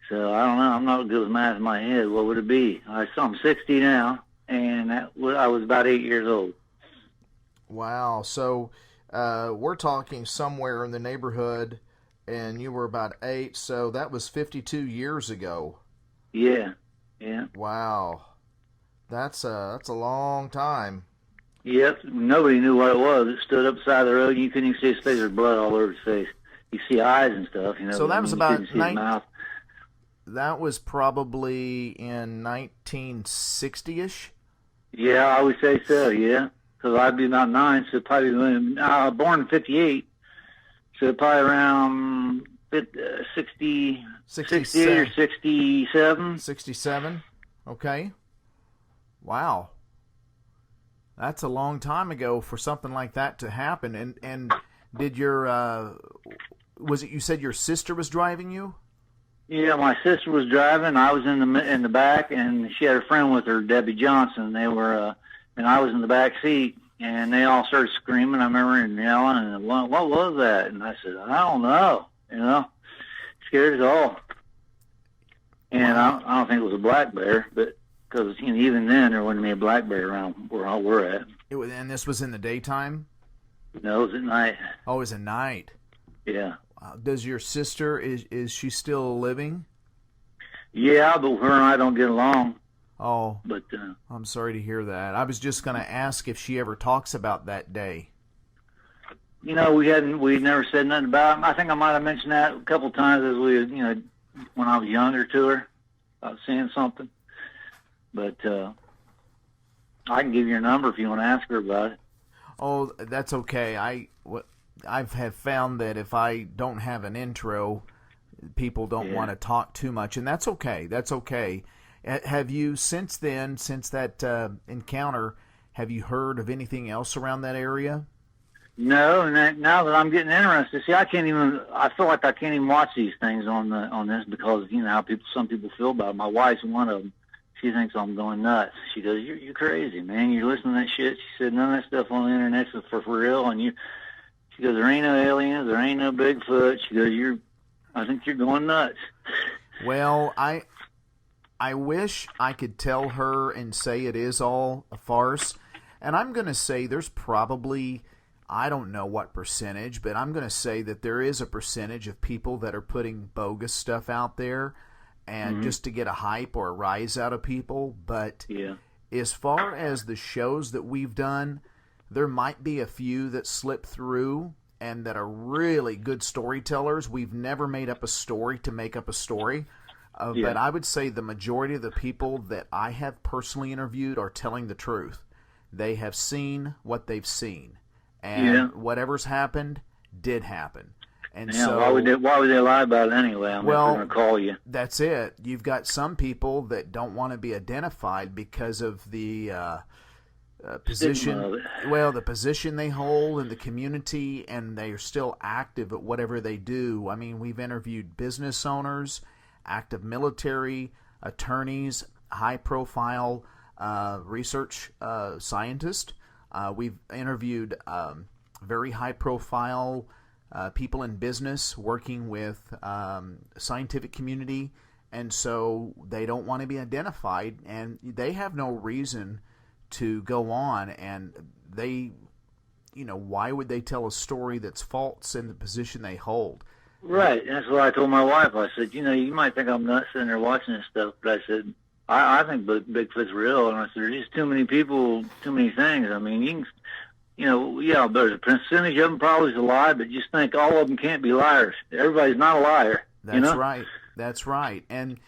So I don't know. I'm not good with math in my head. What would it be? I'm 60 now, and I was about 8 years old. Wow. So we're talking somewhere in the neighborhood. And you were about 8, so that was 52 years ago. Yeah. Wow, that's a long time. Yep, nobody knew what it was. It stood up the side of the road. You couldn't even see his face. There's blood all over his face. You see eyes and stuff. So that was about mouth. That was probably in 1960-ish. Yeah, I would say so. Yeah, because I'd be about 9, so probably born in 58. So probably around 60 or 67. 67? Okay. Wow. That's a long time ago for something like that to happen. And did was it you said your sister was driving you? Yeah, my sister was driving. I was in the back, and she had a friend with her, Debbie Johnson. They were, and I was in the back seat. And they all started screaming, I remember, and yelling, and what was that? And I said, I don't know, scared as all. And I don't think it was a black bear, but because even then there wasn't any black bear around where we're at. And this was in the daytime? No, it was at night. Oh, it was at night. Yeah. Does your sister, is she still living? Yeah, but her and I don't get along. Oh, but I'm sorry to hear that. I was just going to ask if she ever talks about that day. We never said nothing about it. I think I might have mentioned that a couple of times as when I was younger to her, about seeing something. But I can give you her number if you want to ask her about it. Oh, that's okay. I have found that if I don't have an intro, people don't want to talk too much, and that's okay. That's okay. Have you, since that encounter, have you heard of anything else around that area? No, and now that I'm getting interested, see, I feel like I can't even watch these things on this because, how some people feel about it. My wife's one of them. She thinks I'm going nuts. She goes, you're crazy, man. You're listening to that shit. She said, none of that stuff on the internet's for real. And she goes, there ain't no aliens. There ain't no Bigfoot. She goes, I think you're going nuts. Well, I wish I could tell her and say it is all a farce. And I'm going to say there's probably, I don't know what percentage, but I'm going to say that there is a percentage of people that are putting bogus stuff out there and just to get a hype or a rise out of people. But as far as the shows that we've done, there might be a few that slip through and that are really good storytellers. We've never made up a story to make up a story. But I would say the majority of the people that I have personally interviewed are telling the truth. They have seen what they've seen. And whatever's happened did happen. And so why would they lie about it anyway? I'm going to call you. That's it. You've got some people that don't want to be identified because of the position. Well, the position they hold in the community, and they are still active at whatever they do. I mean, we've interviewed business owners, active military, attorneys, high-profile research scientists. We've interviewed very high-profile people in business working with scientific community, and so they don't want to be identified, and they have no reason to go on, and they, why would they tell a story that's false in the position they hold? Right, that's what I told my wife. I said, you might think I'm nuts sitting there watching this stuff, but I said, I think Bigfoot's real, and I said, there's just too many people, too many things. I mean, you can, there's a percentage of them probably is a lie, but just think all of them can't be liars. Everybody's not a liar. That's right. That's right. And,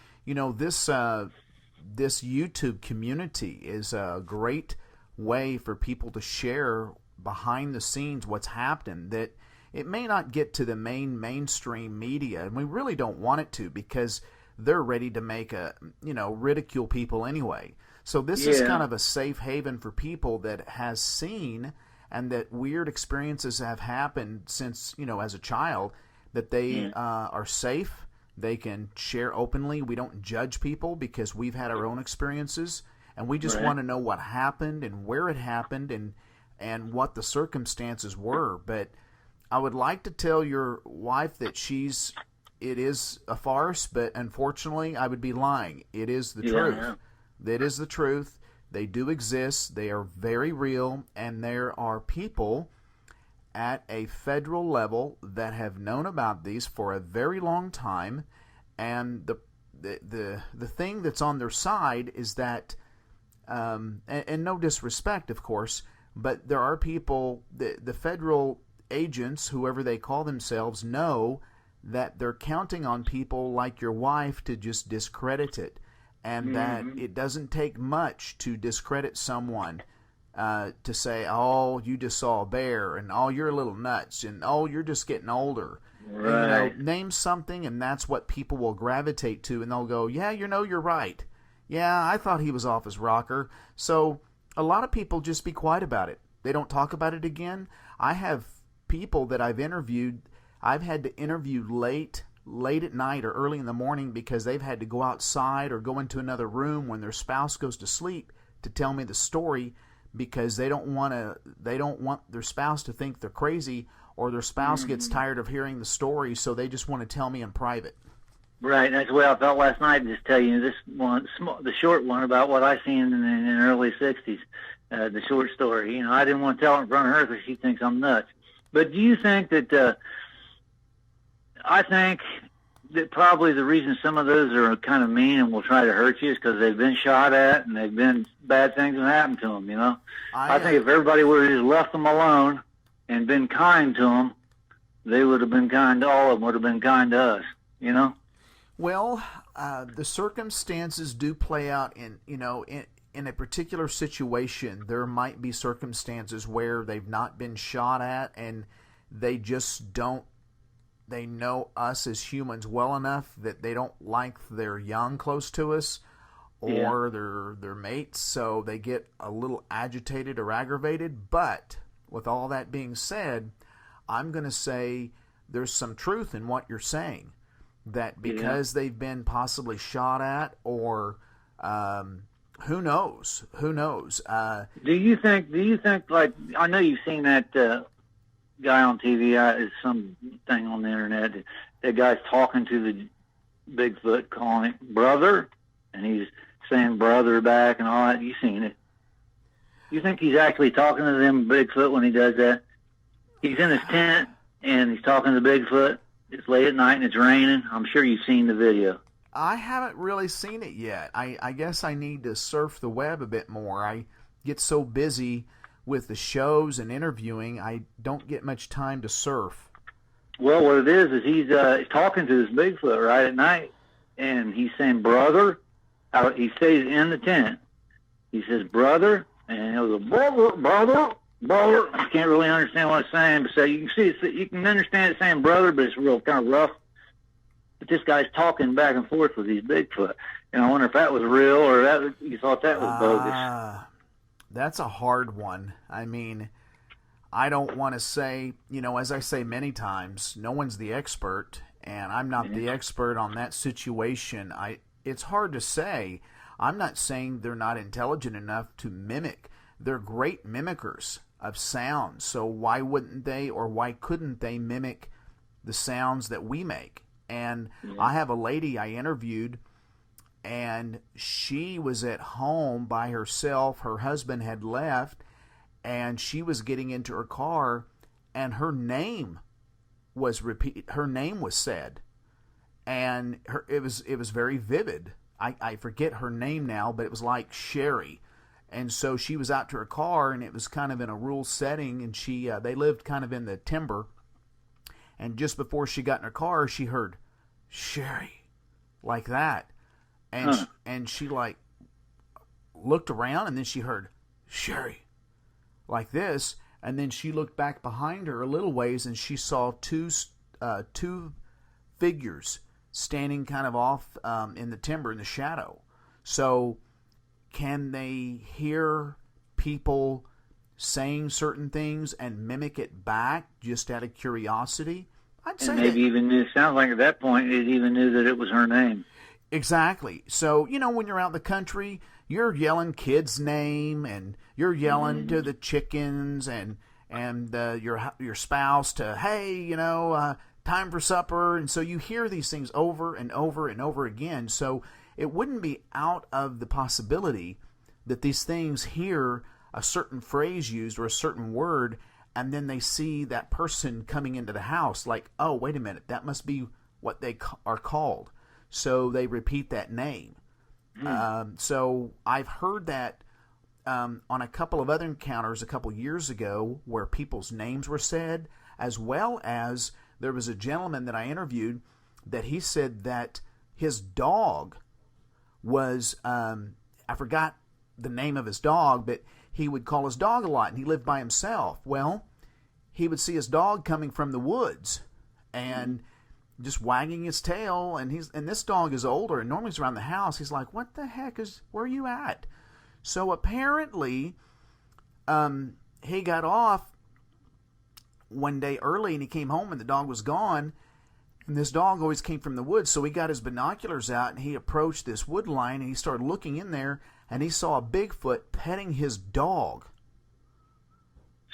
this YouTube community is a great way for people to share behind the scenes what's happened, that it may not get to the mainstream media, and we really don't want it to, because they're ready to make ridicule people anyway. So this is kind of a safe haven for people that has seen and that weird experiences have happened since, as a child, that they are safe. They can share openly. We don't judge people because we've had our own experiences, and we just want to know what happened and where it happened and what the circumstances were. But I would like to tell your wife that it is a farce, but unfortunately I would be lying. It is the truth. Yeah. It is the truth. They do exist. They are very real, and there are people at a federal level that have known about these for a very long time, and the thing that's on their side is that, and no disrespect, of course, but there are people, the federal agents, whoever they call themselves, know that they're counting on people like your wife to just discredit it, and that it doesn't take much to discredit someone. To say, oh, you just saw a bear, and oh, you're a little nuts, and oh, you're just getting older. Right. And, name something, and that's what people will gravitate to, and they'll go, yeah, you're right. Yeah, I thought he was off his rocker. So a lot of people just be quiet about it. They don't talk about it again. I have people that I've interviewed, I've had to interview late at night or early in the morning because they've had to go outside or go into another room when their spouse goes to sleep to tell me the story, because they don't want their spouse to think they're crazy, or their spouse gets tired of hearing the story, so they just want to tell me in private. Right, that's the way I felt last night. Just tell you this one, the short one about what I seen in the early '60s, the short story. I didn't want to tell her in front of her because she thinks I'm nuts. But do you think that? I think that probably the reason some of those are kind of mean and will try to hurt you is because they've been shot at and they've been bad things have happened to them. I think if everybody would have just left them alone and been kind to them, they would have been kind to all of them. Would have been kind to us. Well, the circumstances do play out in a particular situation. There might be circumstances where they've not been shot at and they just don't. They know us as humans well enough that they don't like their young close to us or their mates, so they get a little agitated or aggravated. But with all that being said, I'm going to say there's some truth in what you're saying, that because they've been possibly shot at or who knows? Do you think, like, I know you've seen that guy on TV, is some thing on the internet, that guy's talking to the Bigfoot, calling it brother, and he's saying brother back and all that. You seen it? You think he's actually talking to them Bigfoot when he does that? He's in his tent, and he's talking to Bigfoot. It's late at night, and it's raining. I'm sure you've seen the video. I haven't really seen it yet. I guess I need to surf the web a bit more. I get so busy with the shows and interviewing, I don't get much time to surf. Well, what it is he's talking to this Bigfoot right at night, and he's saying, brother. He stays in the tent. He says, brother, and he'll go, brother, brother, brother. I can't really understand what it's saying, but so you can see, you can understand it saying brother, but it's real kind of rough. But this guy's talking back and forth with these Bigfoot, and I wonder if that was real or that you thought that was bogus. That's a hard one. I mean, I don't want to say, as I say many times, no one's the expert, and I'm not the expert on that situation. It's hard to say. I'm not saying they're not intelligent enough to mimic. They're great mimickers of sounds, so why wouldn't they or why couldn't they mimic the sounds that we make? And I have a lady I interviewed, and she was at home by herself. Her husband had left, and she was getting into her car, and her name was said, and it was very vivid. I forget her name now, but it was like Sherry. And so she was out to her car, and it was kind of in a rural setting, and they lived kind of in the timber. And just before she got in her car, she heard Sherry, like that. And she like looked around, and then she heard Sherry, like this. And then she looked back behind her a little ways, and she saw two figures standing kind of off in the timber in the shadow. So can they hear people saying certain things and mimic it back just out of curiosity? I'd say maybe even knew, sounds like at that point it even knew that it was her name. Exactly. So, when you're out in the country, you're yelling kids' name, and you're yelling to the chickens and your spouse to, hey, time for supper. And so you hear these things over and over and over again. So it wouldn't be out of the possibility that these things hear a certain phrase used or a certain word, and then they see that person coming into the house like, oh, wait a minute, that must be what they are called. So they repeat that name. So I've heard that on a couple of other encounters a couple years ago where people's names were said, as well as there was a gentleman that I interviewed that he said that his dog was, I forgot the name of his dog, but he would call his dog a lot, and he lived by himself. Well, he would see his dog coming from the woods and just wagging his tail, and this dog is older, and normally he's around the house. He's like, what the heck where are you at? So apparently, he got off one day early, and he came home, and the dog was gone, and this dog always came from the woods. So he got his binoculars out, and he approached this wood line, and he started looking in there, and he saw a Bigfoot petting his dog.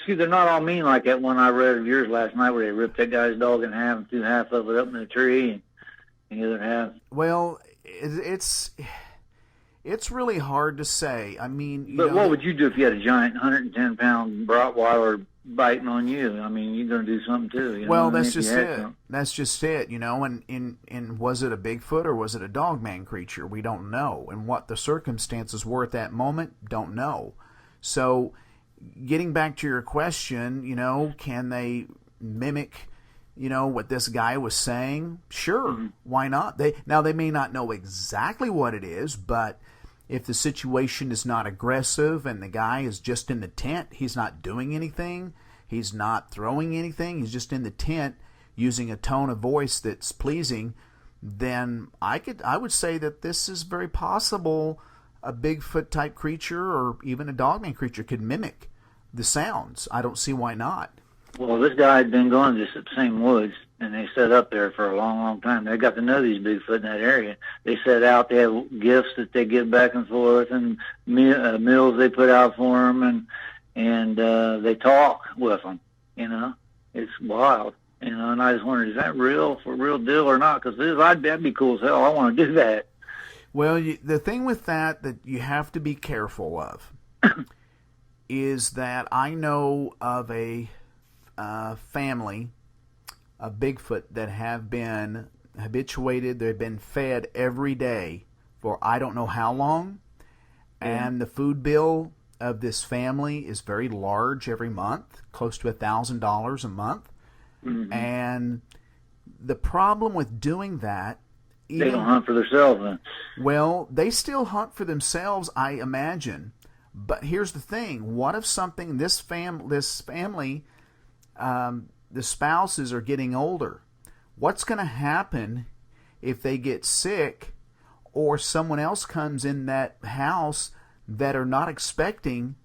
See, they're not all mean like that one I read of yours last night where they ripped that guy's dog in half and threw half of it up in the tree and the other half. Well, it's really hard to say. I mean, what would you do if you had a giant 110-pound Rottweiler biting on you? I mean, you're going to do something too. Well, that's just it. That's just it. And was it a Bigfoot or was it a Dogman creature? We don't know. And what the circumstances were at that moment, don't know. So, getting back to your question, can they mimic, what this guy was saying? Sure, why not? They may not know exactly what it is, but if the situation is not aggressive and the guy is just in the tent, he's not doing anything, he's not throwing anything, he's just in the tent using a tone of voice that's pleasing, then I would say that this is very possible a Bigfoot type creature or even a Dogman creature could mimic the sounds. I don't see why not. Well, this guy had been going to the same woods, and they set up there for a long, long time. They got to know these Bigfoot in that area. They set out. They have gifts that they give back and forth, and meals they put out for them, and they talk with them. It's wild. And I just wondered, is that for real deal or not? Because that'd be cool as hell. I want to do that. Well, the thing with that you have to be careful of is that I know of a family of Bigfoot that have been habituated. They've been fed every day for I don't know how long. Yeah. And the food bill of this family is very large every month, close to $1,000 a month. Mm-hmm. And the problem with doing that, They don't hunt for themselves then. well, they still hunt for themselves, I imagine. But here's the thing: what if something this family, the spouses are getting older? What's going to happen if they get sick, or someone else comes in that house that are not expecting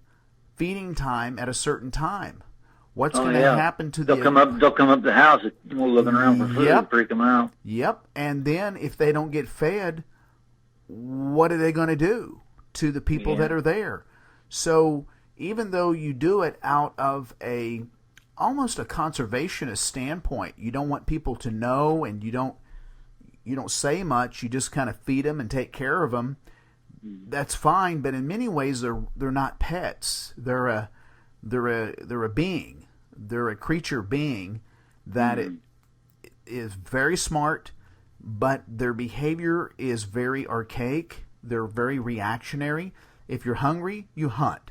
feeding time at a certain time? What's going to happen to They'll come up the house looking around for food. Yep. Freak them out. Yep. And then if they don't get fed, what are they going to do to the people that are there? So even though you do it out of almost a conservationist standpoint, you don't want people to know, and you don't say much. You just kind of feed them and take care of them. That's fine, but in many ways they're not pets. They're a being. They're a creature being that is very smart, but their behavior is very archaic. They're very reactionary. If you're hungry, you hunt.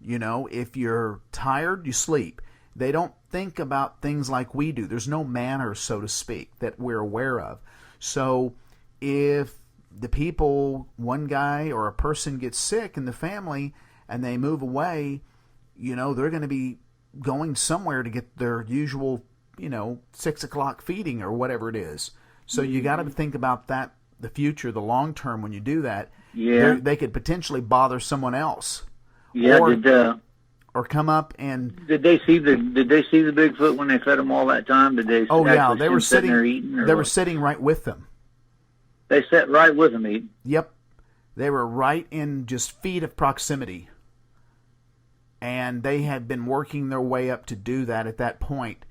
If you're tired, you sleep. They don't think about things like we do. There's no manners, so to speak, that we're aware of. So if one guy or a person gets sick in the family and they move away, they're going to be going somewhere to get their usual, 6 o'clock feeding or whatever it is. So you got to think about that, the future, the long term. When you do that, they could potentially bother someone else. Yeah. Or come up and did they see the Bigfoot when they fed them all that time? Did they? Oh yeah, they were sitting there eating. They were sitting right with them. They sat right with them eating. Yep, they were right in just feet of proximity, and they had been working their way up to do that at that point.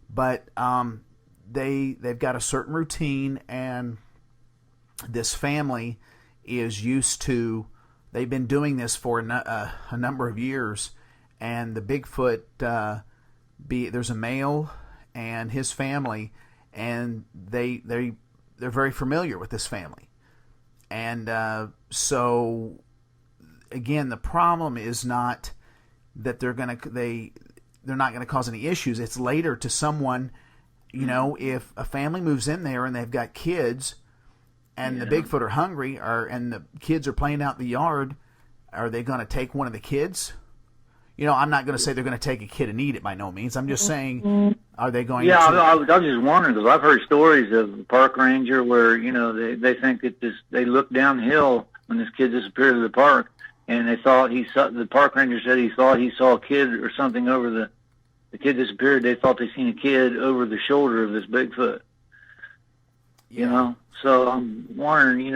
But they've got a certain routine, and this family is used to. They've been doing this for a number of years. And the Bigfoot, there's a male and his family, and they're very familiar with this family. And so, again, the problem is not that they're not going to cause any issues. It's later to someone, if a family moves in there and they've got kids, and the Bigfoot are hungry, and the kids are playing out in the yard, are they going to take one of the kids? I'm not going to say they're going to take a kid and eat it by no means. I'm just saying, are they going to... Yeah, I was just wondering, because I've heard stories of a park ranger where, they think that they looked downhill when this kid disappeared to the park, and they thought the park ranger said he thought he saw a kid or something over the kid disappeared. They thought they seen a kid over the shoulder of this Bigfoot. Yeah. So I'm wondering,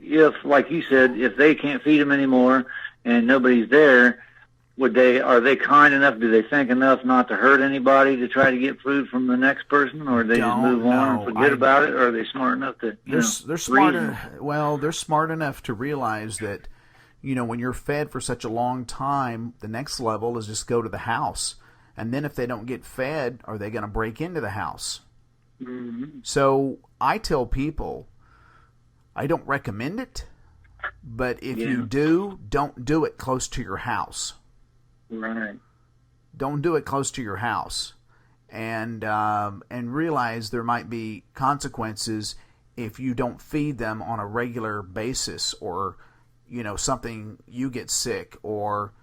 if, like you said, if they can't feed him anymore and nobody's there, are they kind enough, do they think enough not to hurt anybody to try to get food from the next person, or they just move on and forget about it, or are they smart enough to, they're smart. Well, they're smart enough to realize that, when you're fed for such a long time, the next level is just go to the house. And then if they don't get fed, are they going to break into the house? Mm-hmm. So I tell people, I don't recommend it, but if you do, don't do it close to your house. Right. Don't do it close to your house, and realize there might be consequences if you don't feed them on a regular basis, or something, you get sick, or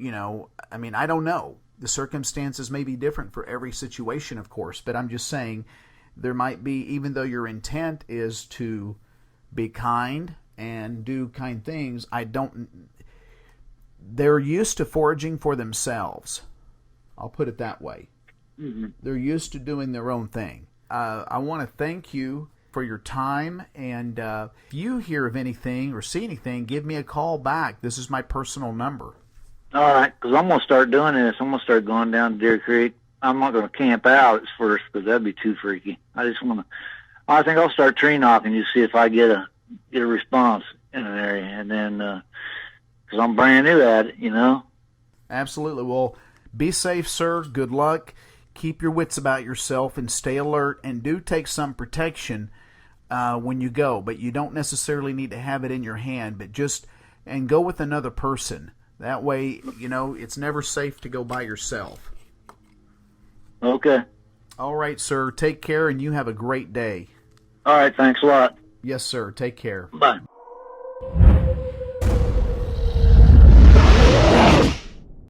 I don't know. The circumstances may be different for every situation, of course, but I'm just saying there might be, even though your intent is to be kind and do kind things, they're used to foraging for themselves. I'll put it that way. Mm-hmm. They're used to doing their own thing. I want to thank you for your time, and if you hear of anything or see anything, give me a call back. This is my personal number. All right, because I'm going to start doing this. I'm going to start going down to Deer Creek. I'm not going to camp out at first, because that'd be too freaky. I think I'll start tree knocking to see if I get a response in an area, and then because I'm brand new at it, Absolutely. Well, Be safe, sir. Good luck. Keep your wits about yourself and stay alert, and do take some protection when you go, but you don't necessarily need to have it in your hand, but and go with another person. That way, it's never safe to go by yourself. Okay. All right, sir. Take care, and you have a great day. All right. Thanks a lot. Yes, sir. Take care. Bye.